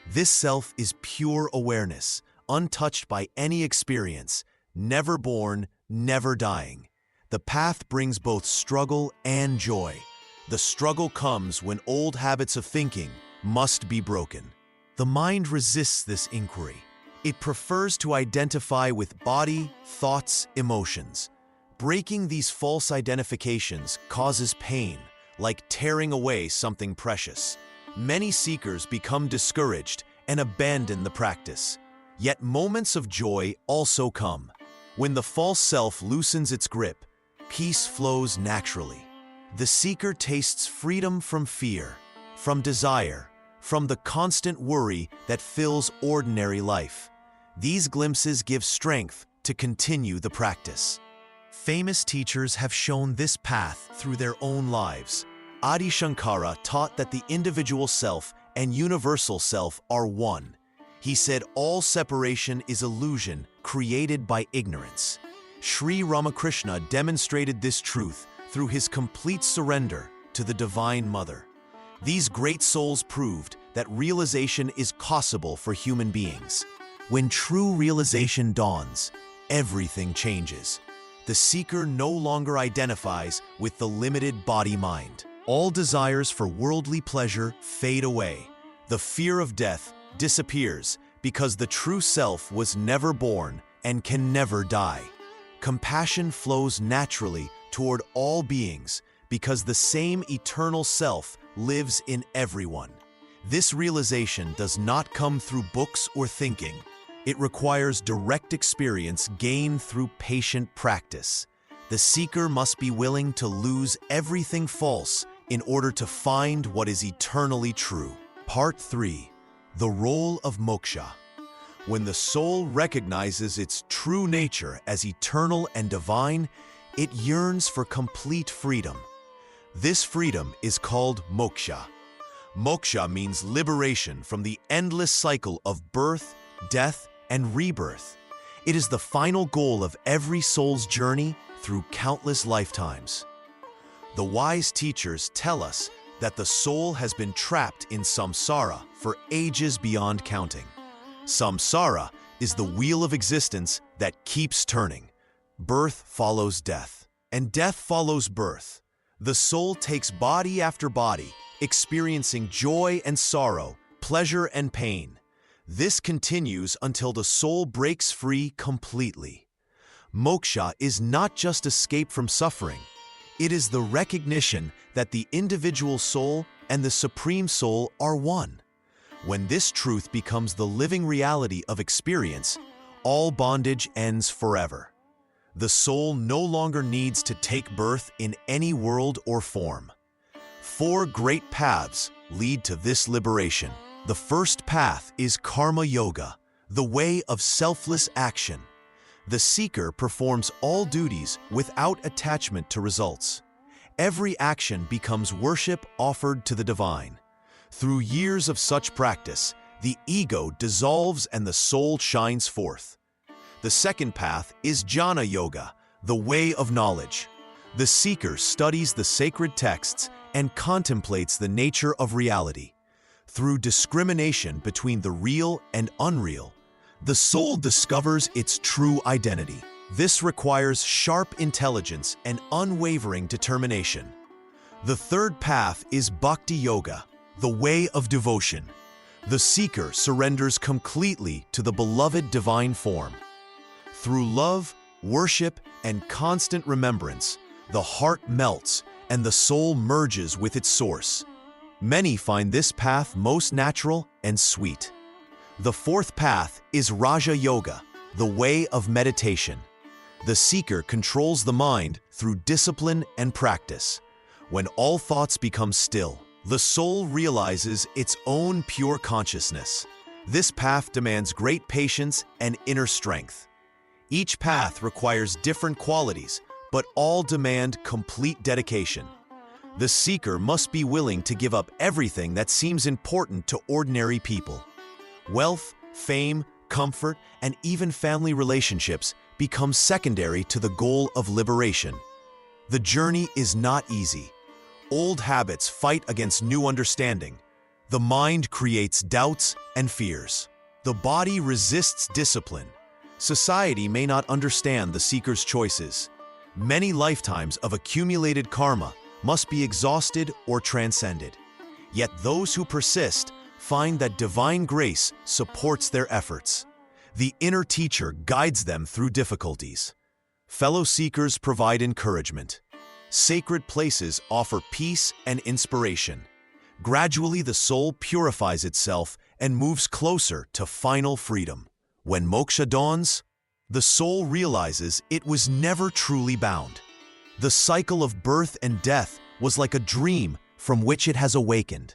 This self is pure awareness, untouched by any experience, never born, never dying. The path brings both struggle and joy. The struggle comes when old habits of thinking must be broken. The mind resists this inquiry. It prefers to identify with body, thoughts, emotions. Breaking these false identifications causes pain, like tearing away something precious. Many seekers become discouraged and abandon the practice. Yet moments of joy also come. When the false self loosens its grip, peace flows naturally. The seeker tastes freedom from fear, from desire, from the constant worry that fills ordinary life. These glimpses give strength to continue the practice. Famous teachers have shown this path through their own lives. Adi Shankara taught that the individual self and universal self are one. He said all separation is illusion created by ignorance. Sri Ramakrishna demonstrated this truth through his complete surrender to the Divine Mother. These great souls proved that realization is possible for human beings. When true realization dawns, everything changes. The seeker no longer identifies with the limited body-mind. All desires for worldly pleasure fade away. The fear of death disappears because the true self was never born and can never die. Compassion flows naturally toward all beings because the same eternal self lives in everyone. This realization does not come through books or thinking. It requires direct experience gained through patient practice. The seeker must be willing to lose everything false in order to find what is eternally true. Part 3. The Role of Moksha. When the soul recognizes its true nature as eternal and divine, it yearns for complete freedom. This freedom is called moksha. Moksha means liberation from the endless cycle of birth, death, and rebirth. It is the final goal of every soul's journey through countless lifetimes. The wise teachers tell us that the soul has been trapped in samsara for ages beyond counting. Samsara is the wheel of existence that keeps turning. Birth follows death, and death follows birth. The soul takes body after body, experiencing joy and sorrow, pleasure and pain. This continues until the soul breaks free completely. Moksha is not just escape from suffering. It is the recognition that the individual soul and the Supreme Soul are one. When this truth becomes the living reality of experience, all bondage ends forever. The soul no longer needs to take birth in any world or form. 4 great paths lead to this liberation. The first path is karma yoga, the way of selfless action. The seeker performs all duties without attachment to results. Every action becomes worship offered to the divine. Through years of such practice, the ego dissolves and the soul shines forth. The second path is jnana yoga, the way of knowledge. The seeker studies the sacred texts and contemplates the nature of reality. Through discrimination between the real and unreal, the soul discovers its true identity. This requires sharp intelligence and unwavering determination. The third path is bhakti yoga, the way of devotion. The seeker surrenders completely to the beloved divine form. Through love, worship, and constant remembrance, the heart melts and the soul merges with its source. Many find this path most natural and sweet. The fourth path is Raja Yoga, the way of meditation. The seeker controls the mind through discipline and practice. When all thoughts become still, the soul realizes its own pure consciousness. This path demands great patience and inner strength. Each path requires different qualities, but all demand complete dedication. The seeker must be willing to give up everything that seems important to ordinary people. Wealth, fame, comfort, and even family relationships become secondary to the goal of liberation. The journey is not easy. Old habits fight against new understanding. The mind creates doubts and fears. The body resists discipline. Society may not understand the seeker's choices. Many lifetimes of accumulated karma must be exhausted or transcended. Yet those who persist find that divine grace supports their efforts. The inner teacher guides them through difficulties. Fellow seekers provide encouragement. Sacred places offer peace and inspiration. Gradually, the soul purifies itself and moves closer to final freedom. When moksha dawns, the soul realizes it was never truly bound. The cycle of birth and death was like a dream from which it has awakened.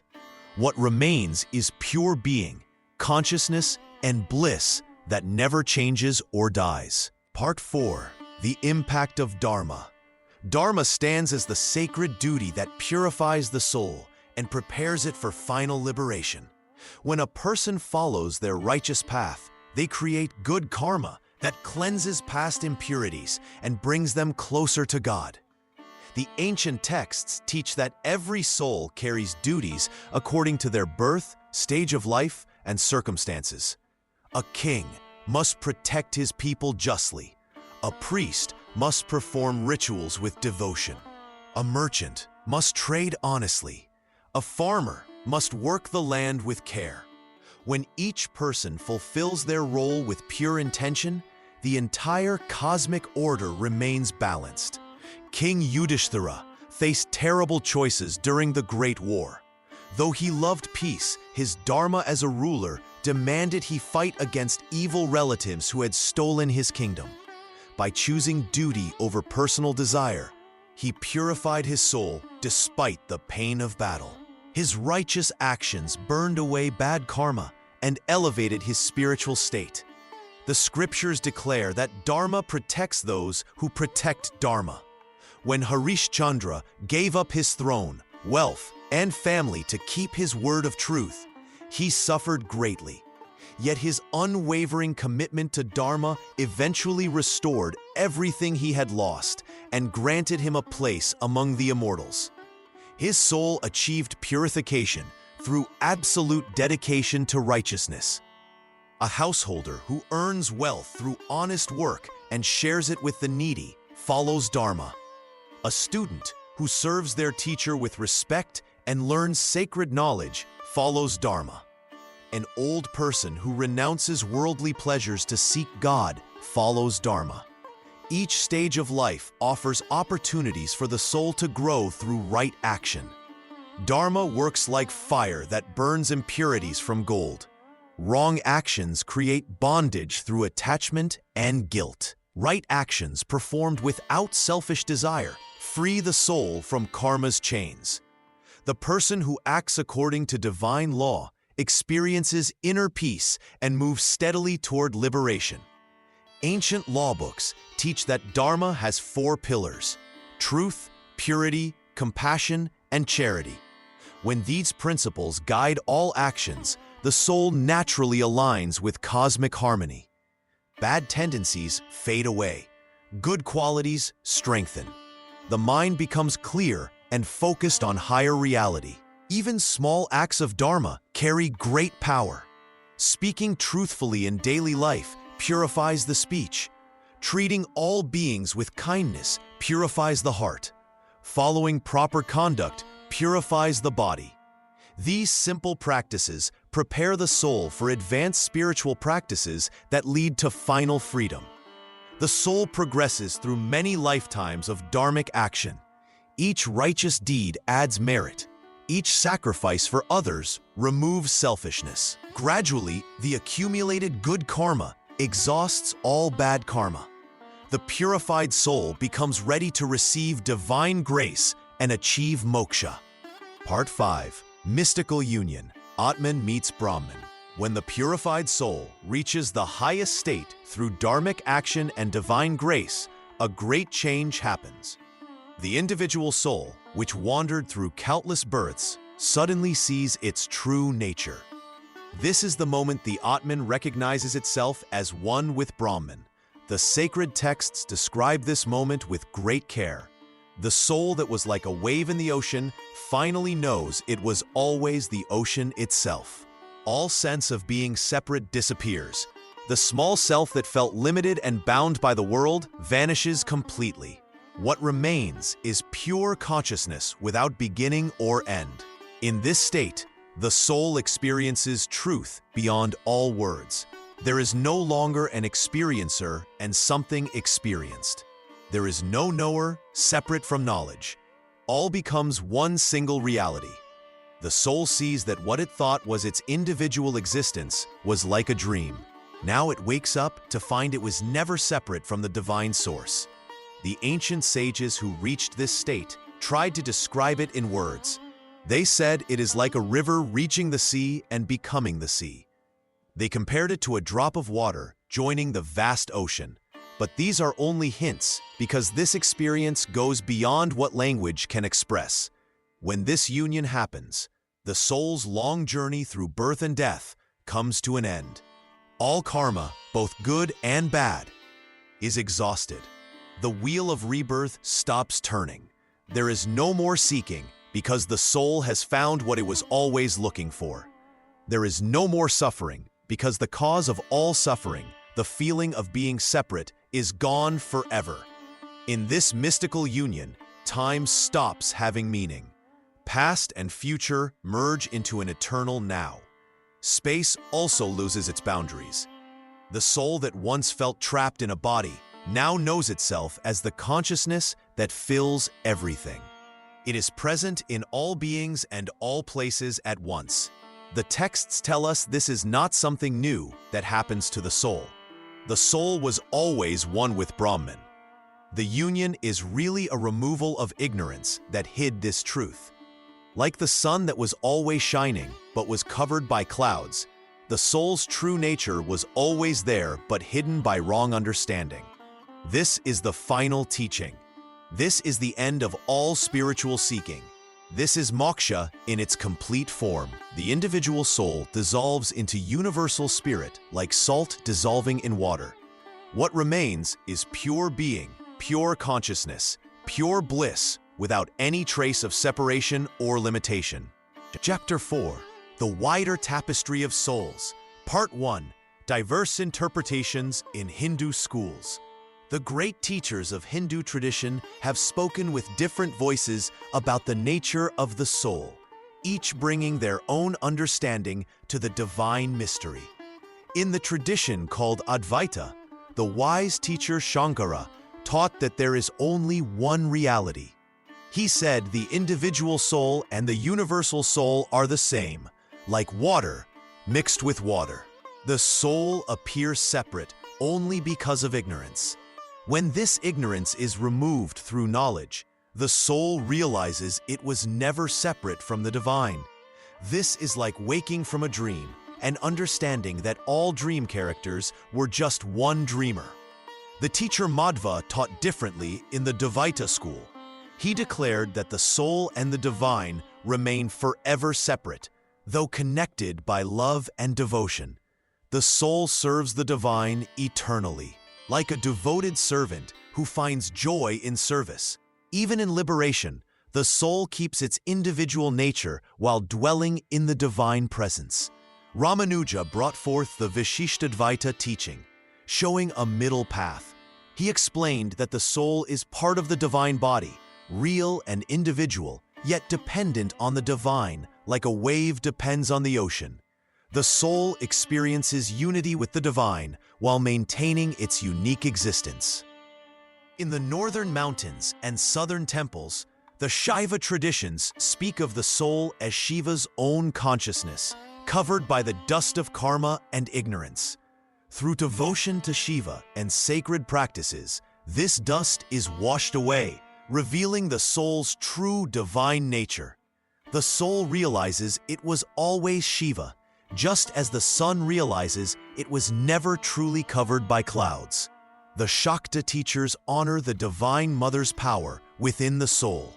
What remains is pure being, consciousness, and bliss that never changes or dies. Part 4. The Impact of Dharma. Dharma stands as the sacred duty that purifies the soul and prepares it for final liberation. When a person follows their righteous path, they create good karma that cleanses past impurities and brings them closer to God. The ancient texts teach that every soul carries duties according to their birth, stage of life, and circumstances. A king must protect his people justly. A priest must perform rituals with devotion. A merchant must trade honestly. A farmer must work the land with care. When each person fulfills their role with pure intention, the entire cosmic order remains balanced. King Yudhishthira faced terrible choices during the Great War. Though he loved peace, his dharma as a ruler demanded he fight against evil relatives who had stolen his kingdom. by choosing duty over personal desire. He purified his soul despite the pain of battle. His righteous actions burned away bad karma and elevated his spiritual state. The scriptures declare that Dharma protects those who protect Dharma. When Harishchandra gave up his throne, wealth, and family to keep his word of truth, he suffered greatly. Yet his unwavering commitment to Dharma eventually restored everything he had lost and granted him a place among the immortals. His soul achieved purification through absolute dedication to righteousness. A householder who earns wealth through honest work and shares it with the needy follows Dharma. A student who serves their teacher with respect and learns sacred knowledge follows Dharma. An old person who renounces worldly pleasures to seek God follows Dharma. Each stage of life offers opportunities for the soul to grow through right action. Dharma works like fire that burns impurities from gold. Wrong actions create bondage through attachment and guilt. Right actions performed without selfish desire free the soul from karma's chains. The person who acts according to divine law experiences inner peace and moves steadily toward liberation. Ancient law books teach that Dharma has 4 pillars: truth, purity, compassion, and charity. When these principles guide all actions, the soul naturally aligns with cosmic harmony. Bad tendencies fade away. Good qualities strengthen. The mind becomes clear and focused on higher reality. Even small acts of Dharma carry great power. Speaking truthfully in daily life purifies the speech. Treating all beings with kindness purifies the heart. Following proper conduct purifies the body. These simple practices prepare the soul for advanced spiritual practices that lead to final freedom. The soul progresses through many lifetimes of dharmic action. Each righteous deed adds merit. Each sacrifice for others removes selfishness. Gradually, the accumulated good karma exhausts all bad karma. The purified soul becomes ready to receive divine grace and achieve moksha. Part 5. Mystical Union. Atman meets Brahman. When the purified soul reaches the highest state through dharmic action and divine grace, a great change happens. The individual soul, which wandered through countless births, suddenly sees its true nature. This is the moment the Atman recognizes itself as one with Brahman. The sacred texts describe this moment with great care. The soul that was like a wave in the ocean finally knows it was always the ocean itself. All sense of being separate disappears. The small self that felt limited and bound by the world vanishes completely. What remains is pure consciousness without beginning or end. In this state, the soul experiences truth beyond all words. There is no longer an experiencer and something experienced. There is no knower separate from knowledge. All becomes one single reality. The soul sees that what it thought was its individual existence was like a dream. Now it wakes up to find it was never separate from the divine source. The ancient sages who reached this state tried to describe it in words. They said it is like a river reaching the sea and becoming the sea. They compared it to a drop of water joining the vast ocean. But these are only hints because this experience goes beyond what language can express. When this union happens, the soul's long journey through birth and death comes to an end. All karma, both good and bad, is exhausted. The wheel of rebirth stops turning. There is no more seeking because the soul has found what it was always looking for. There is no more suffering because the cause of all suffering, the feeling of being separate, is gone forever. In this mystical union, time stops having meaning. Past and future merge into an eternal now. Space also loses its boundaries. The soul that once felt trapped in a body now knows itself as the consciousness that fills everything. It is present in all beings and all places at once. The texts tell us this is not something new that happens to the soul. the soul was always one with Brahman. The union is really a removal of ignorance that hid this truth. Like the sun that was always shining but was covered by clouds, the soul's true nature was always there but hidden by wrong understanding. This is the final teaching. This is the end of all spiritual seeking. This is moksha in its complete form. The individual soul dissolves into universal spirit like salt dissolving in water. What remains is pure being, pure consciousness, pure bliss, without any trace of separation or limitation. Chapter 4. The Wider Tapestry of Souls. Part 1. Diverse Interpretations in Hindu Schools. The great teachers of Hindu tradition have spoken with different voices about the nature of the soul, each bringing their own understanding to the divine mystery. In the tradition called Advaita, the wise teacher Shankara taught that there is only one reality. He said the individual soul and the universal soul are the same, like water mixed with water. The soul appears separate only because of ignorance. When this ignorance is removed through knowledge, the soul realizes it was never separate from the divine. This is like waking from a dream and understanding that all dream characters were just one dreamer. The teacher Madhva taught differently in the Dvaita school. He declared that the soul and the divine remain forever separate, though connected by love and devotion. The soul serves the divine eternally, like a devoted servant who finds joy in service. Even in liberation, the soul keeps its individual nature while dwelling in the divine presence. Ramanuja brought forth the Vishishtadvaita teaching, showing a middle path. He explained that the soul is part of the divine body, real and individual, yet dependent on the divine, like a wave depends on the ocean. The soul experiences unity with the divine while maintaining its unique existence. In the northern mountains and southern temples, the Shaiva traditions speak of the soul as Shiva's own consciousness, covered by the dust of karma and ignorance. Through devotion to Shiva and sacred practices, this dust is washed away, revealing the soul's true divine nature. The soul realizes it was always Shiva, just as the sun realizes it was never truly covered by clouds. The Shakta teachers honor the Divine Mother's power within the soul.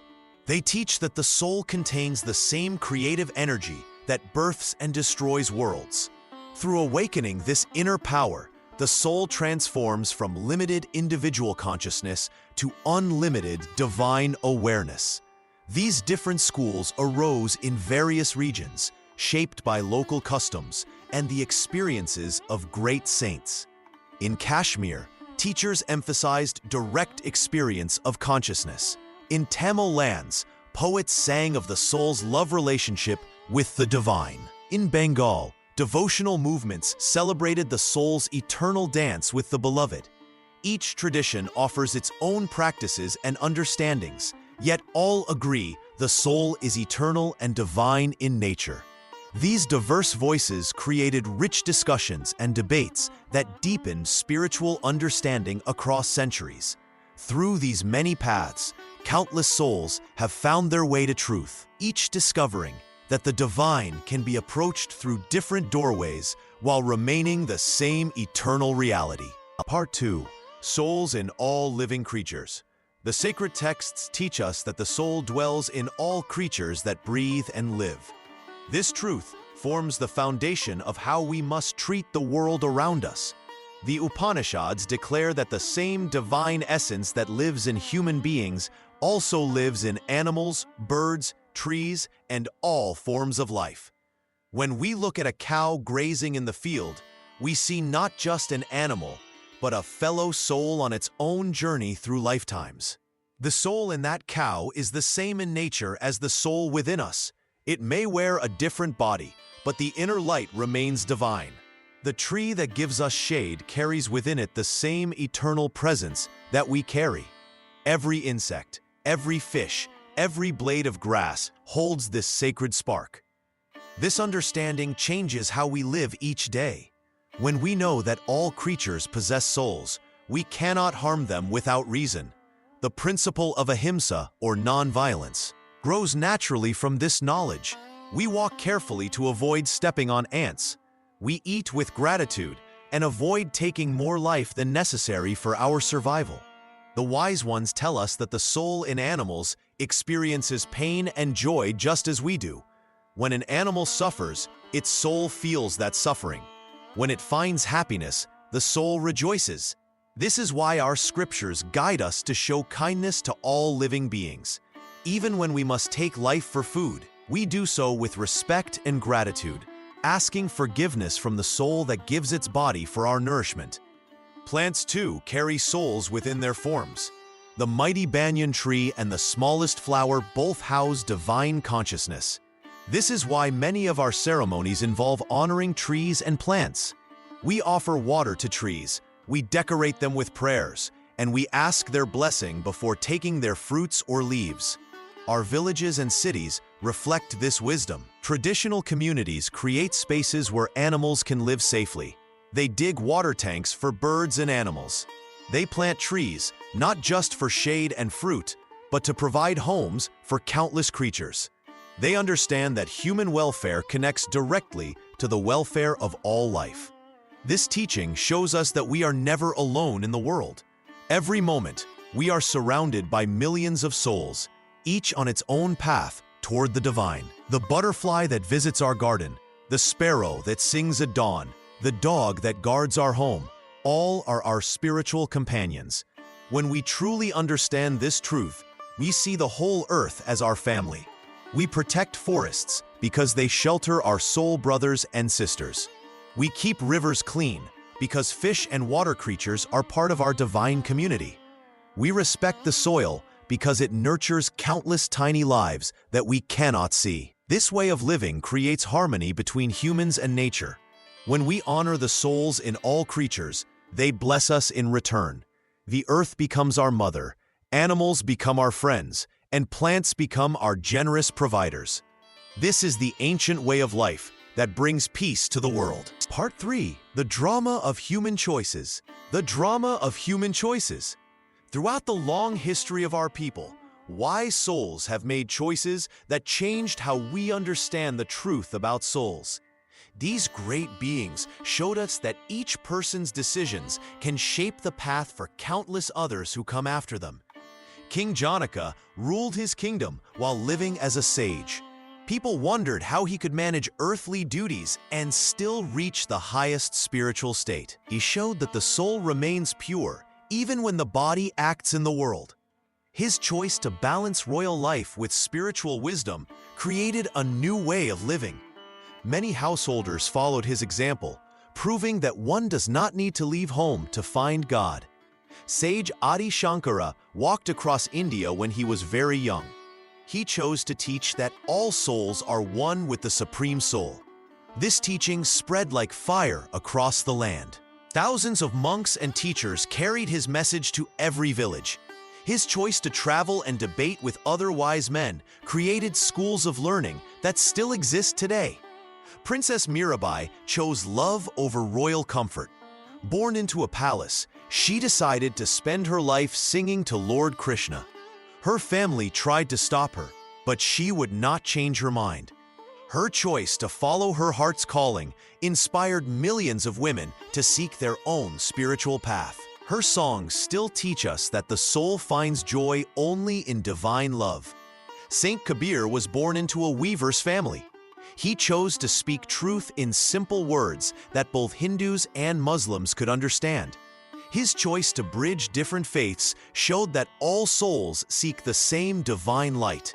They teach that the soul contains the same creative energy that births and destroys worlds. Through awakening this inner power, the soul transforms from limited individual consciousness to unlimited divine awareness. These different schools arose in various regions, shaped by local customs and the experiences of great saints. In Kashmir, teachers emphasized direct experience of consciousness. In Tamil lands, poets sang of the soul's love relationship with the divine. In Bengal, devotional movements celebrated the soul's eternal dance with the beloved. Each tradition offers its own practices and understandings, yet all agree the soul is eternal and divine in nature. These diverse voices created rich discussions and debates that deepened spiritual understanding across centuries. Through these many paths, countless souls have found their way to truth, each discovering that the divine can be approached through different doorways while remaining the same eternal reality. Part 2. Souls in all living creatures. The sacred texts teach us that the soul dwells in all creatures that breathe and live. This truth forms the foundation of how we must treat the world around us. The Upanishads declare that the same divine essence that lives in human beings also lives in animals, birds, trees, and all forms of life. When we look at a cow grazing in the field, we see not just an animal, but a fellow soul on its own journey through lifetimes. The soul in that cow is the same in nature as the soul within us. It may wear a different body, but the inner light remains divine. The tree that gives us shade carries within it the same eternal presence that we carry. Every insect, every fish, every blade of grass holds this sacred spark. This understanding changes how we live each day. When we know that all creatures possess souls, we cannot harm them without reason. The principle of ahimsa, or non-violence, grows naturally from this knowledge. We walk carefully to avoid stepping on ants. We eat with gratitude and avoid taking more life than necessary for our survival. The wise ones tell us that the soul in animals experiences pain and joy just as we do. When an animal suffers, its soul feels that suffering. When it finds happiness, the soul rejoices. This is why our scriptures guide us to show kindness to all living beings. Even when we must take life for food, we do so with respect and gratitude, asking forgiveness from the soul that gives its body for our nourishment. Plants, too, carry souls within their forms. The mighty banyan tree and the smallest flower both house divine consciousness. This is why many of our ceremonies involve honoring trees and plants. We offer water to trees, we decorate them with prayers, and we ask their blessing before taking their fruits or leaves. Our villages and cities reflect this wisdom. Traditional communities create spaces where animals can live safely. They dig water tanks for birds and animals. They plant trees, not just for shade and fruit, but to provide homes for countless creatures. They understand that human welfare connects directly to the welfare of all life. This teaching shows us that we are never alone in the world. Every moment, we are surrounded by millions of souls, each on its own path toward the divine. The butterfly that visits our garden, the sparrow that sings at dawn, the dog that guards our home, all are our spiritual companions. When we truly understand this truth, we see the whole earth as our family. We protect forests because they shelter our soul brothers and sisters. We keep rivers clean because fish and water creatures are part of our divine community. We respect the soil because it nurtures countless tiny lives that we cannot see. This way of living creates harmony between humans and nature. When we honor the souls in all creatures, they bless us in return. The earth becomes our mother, animals become our friends, and plants become our generous providers. This is the ancient way of life that brings peace to the world. Part 3. The Drama of Human Choices. The Drama of Human Choices. Throughout the long history of our people, wise souls have made choices that changed how we understand the truth about souls. These great beings showed us that each person's decisions can shape the path for countless others who come after them. King Janaka ruled his kingdom while living as a sage. People wondered how he could manage earthly duties and still reach the highest spiritual state. He showed that the soul remains pure even when the body acts in the world. His choice to balance royal life with spiritual wisdom created a new way of living. Many householders followed his example, proving that one does not need to leave home to find God. Sage Adi Shankara walked across India when he was very young. He chose to teach that all souls are one with the Supreme Soul. This teaching spread like fire across the land. Thousands of monks and teachers carried his message to every village. His choice to travel and debate with other wise men created schools of learning that still exist today. Princess Mirabai chose love over royal comfort. Born into a palace, she decided to spend her life singing to Lord Krishna. Her family tried to stop her, but she would not change her mind. Her choice to follow her heart's calling inspired millions of women to seek their own spiritual path. Her songs still teach us that the soul finds joy only in divine love. Saint Kabir was born into a weaver's family. He chose to speak truth in simple words that both Hindus and Muslims could understand. His choice to bridge different faiths showed that all souls seek the same divine light.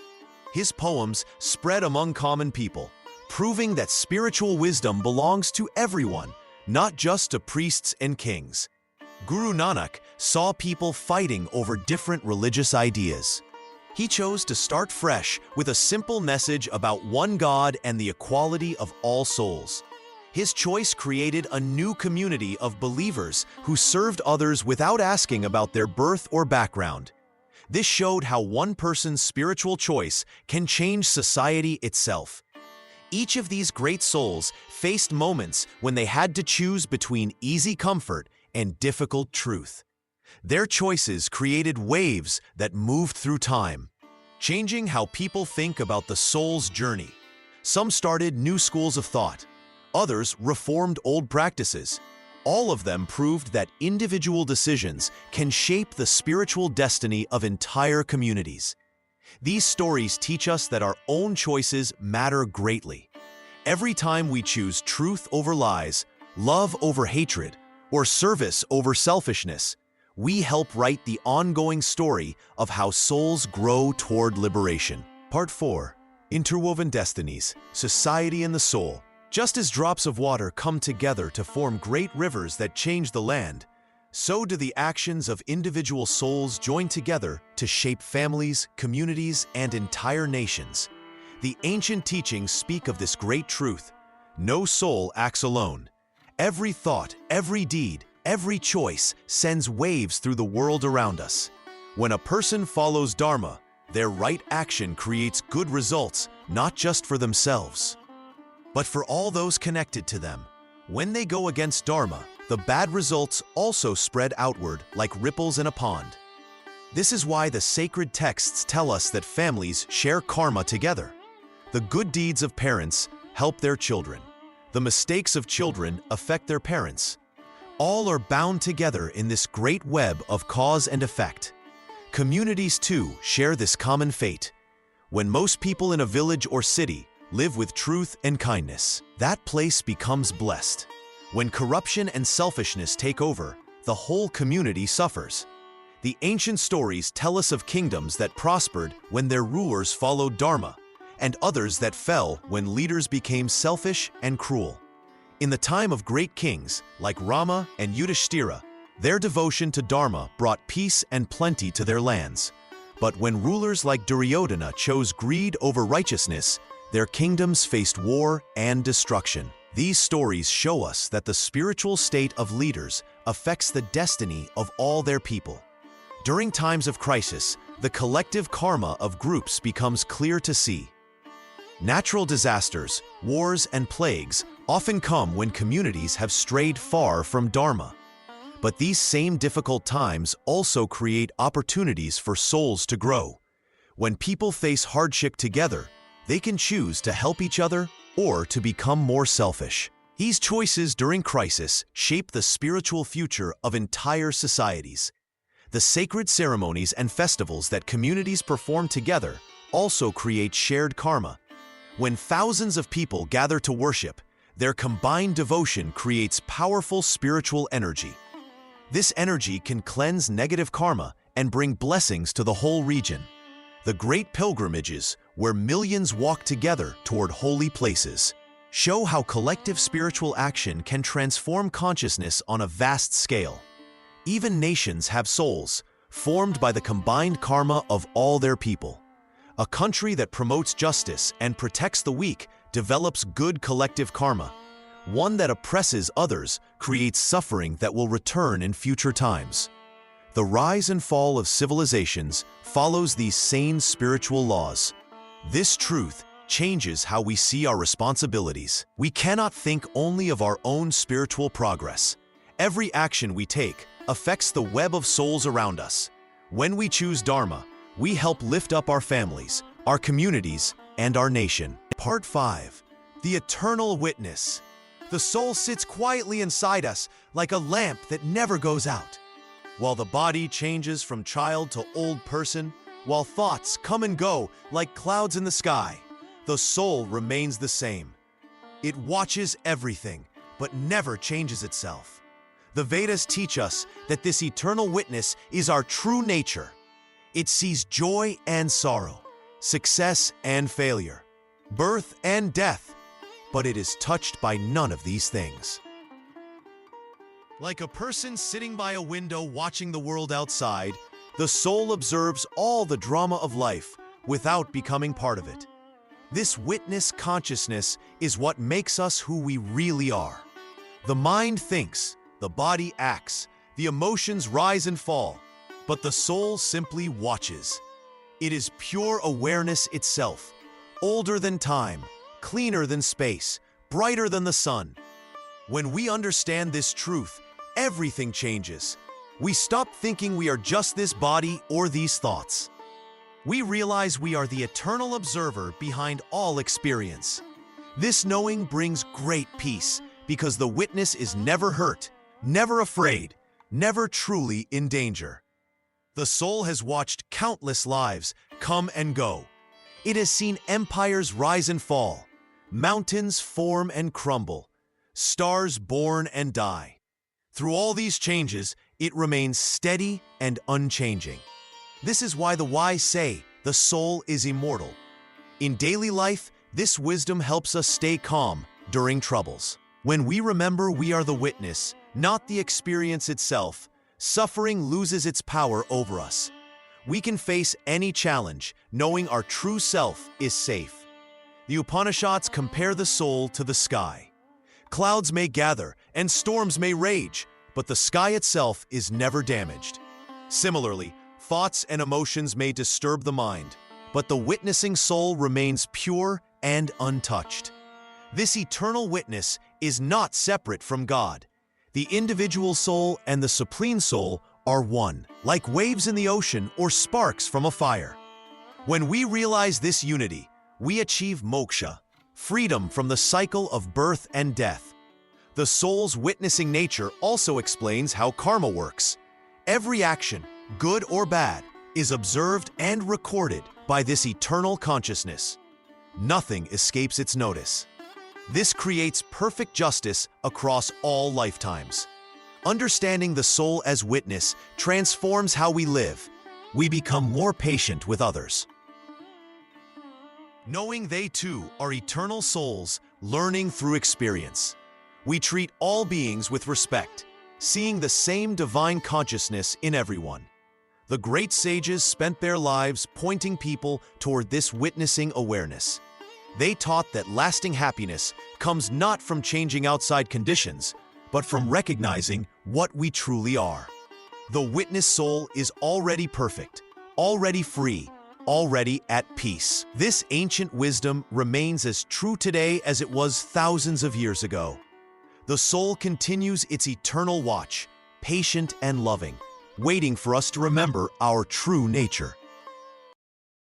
His poems spread among common people, proving that spiritual wisdom belongs to everyone, not just to priests and kings. Guru Nanak saw people fighting over different religious ideas. He chose to start fresh with a simple message about one God and the equality of all souls. His choice created a new community of believers who served others without asking about their birth or background. This showed how one person's spiritual choice can change society itself. Each of these great souls faced moments when they had to choose between easy comfort and difficult truth. Their choices created waves that moved through time, changing how people think about the soul's journey. Some started new schools of thought. Others reformed old practices. All of them proved that individual decisions can shape the spiritual destiny of entire communities. These stories teach us that our own choices matter greatly. Every time we choose truth over lies, love over hatred, or service over selfishness, we help write the ongoing story of how souls grow toward liberation. Part 4. Interwoven Destinies, Society and the Soul. Just as drops of water come together to form great rivers that change the land, so do the actions of individual souls join together to shape families, communities, and entire nations. The ancient teachings speak of this great truth. No soul acts alone. Every thought, every deed, every choice sends waves through the world around us. When a person follows Dharma, their right action creates good results, not just for themselves, but for all those connected to them. When they go against Dharma, the bad results also spread outward like ripples in a pond. This is why the sacred texts tell us that families share karma together. The good deeds of parents help their children. The mistakes of children affect their parents. All are bound together in this great web of cause and effect. Communities, too, share this common fate. When most people in a village or city live with truth and kindness, that place becomes blessed. When corruption and selfishness take over, the whole community suffers. The ancient stories tell us of kingdoms that prospered when their rulers followed Dharma, and others that fell when leaders became selfish and cruel. In the time of great kings like Rama and Yudhishthira, their devotion to Dharma brought peace and plenty to their lands. But when rulers like Duryodhana chose greed over righteousness, their kingdoms faced war and destruction. These stories show us that the spiritual state of leaders affects the destiny of all their people. During times of crisis, the collective karma of groups becomes clear to see. Natural disasters, wars, and plagues often come when communities have strayed far from Dharma. But these same difficult times also create opportunities for souls to grow. When people face hardship together, they can choose to help each other or to become more selfish. These choices during crisis shape the spiritual future of entire societies. The sacred ceremonies and festivals that communities perform together also create shared karma. When thousands of people gather to worship, their combined devotion creates powerful spiritual energy. This energy can cleanse negative karma and bring blessings to the whole region. The great pilgrimages, where millions walk together toward holy places, show how collective spiritual action can transform consciousness on a vast scale. Even nations have souls, formed by the combined karma of all their people. A country that promotes justice and protects the weak develops good collective karma. One that oppresses others creates suffering that will return in future times. The rise and fall of civilizations follows these same spiritual laws. This truth changes how we see our responsibilities. We cannot think only of our own spiritual progress. Every action we take affects the web of souls around us. When we choose Dharma, we help lift up our families, our communities, and our nation. Part 5. The Eternal Witness. The soul sits quietly inside us like a lamp that never goes out. While the body changes from child to old person, while thoughts come and go like clouds in the sky, the soul remains the same. It watches everything, but never changes itself. The Vedas teach us that this eternal witness is our true nature. It sees joy and sorrow, success and failure, birth and death, but it is touched by none of these things. Like a person sitting by a window watching the world outside, the soul observes all the drama of life without becoming part of it. This witness consciousness is what makes us who we really are. The mind thinks, the body acts, the emotions rise and fall, but the soul simply watches. It is pure awareness itself, older than time, cleaner than space, brighter than the sun. When we understand this truth, everything changes. We stop thinking we are just this body or these thoughts. We realize we are the eternal observer behind all experience. This knowing brings great peace because the witness is never hurt, never afraid, never truly in danger. The soul has watched countless lives come and go. It has seen empires rise and fall, mountains form and crumble, stars born and die. Through all these changes, it remains steady and unchanging. This is why the wise say the soul is immortal. In daily life, this wisdom helps us stay calm during troubles. When we remember we are the witness, not the experience itself, suffering loses its power over us. We can face any challenge, knowing our true self is safe. The Upanishads compare the soul to the sky. Clouds may gather and storms may rage, but the sky itself is never damaged. Similarly, thoughts and emotions may disturb the mind, but the witnessing soul remains pure and untouched. This eternal witness is not separate from God. The individual soul and the supreme soul are one, like waves in the ocean or sparks from a fire. When we realize this unity, we achieve moksha, freedom from the cycle of birth and death. The soul's witnessing nature also explains how karma works. Every action, good or bad, is observed and recorded by this eternal consciousness. Nothing escapes its notice. This creates perfect justice across all lifetimes. Understanding the soul as witness transforms how we live. We become more patient with others. Knowing they too are eternal souls, learning through experience. We treat all beings with respect, seeing the same divine consciousness in everyone. The great sages spent their lives pointing people toward this witnessing awareness. They taught that lasting happiness comes not from changing outside conditions, but from recognizing what we truly are. The witness soul is already perfect, already free, already at peace. This ancient wisdom remains as true today as it was thousands of years ago. The soul continues its eternal watch, patient and loving, waiting for us to remember our true nature.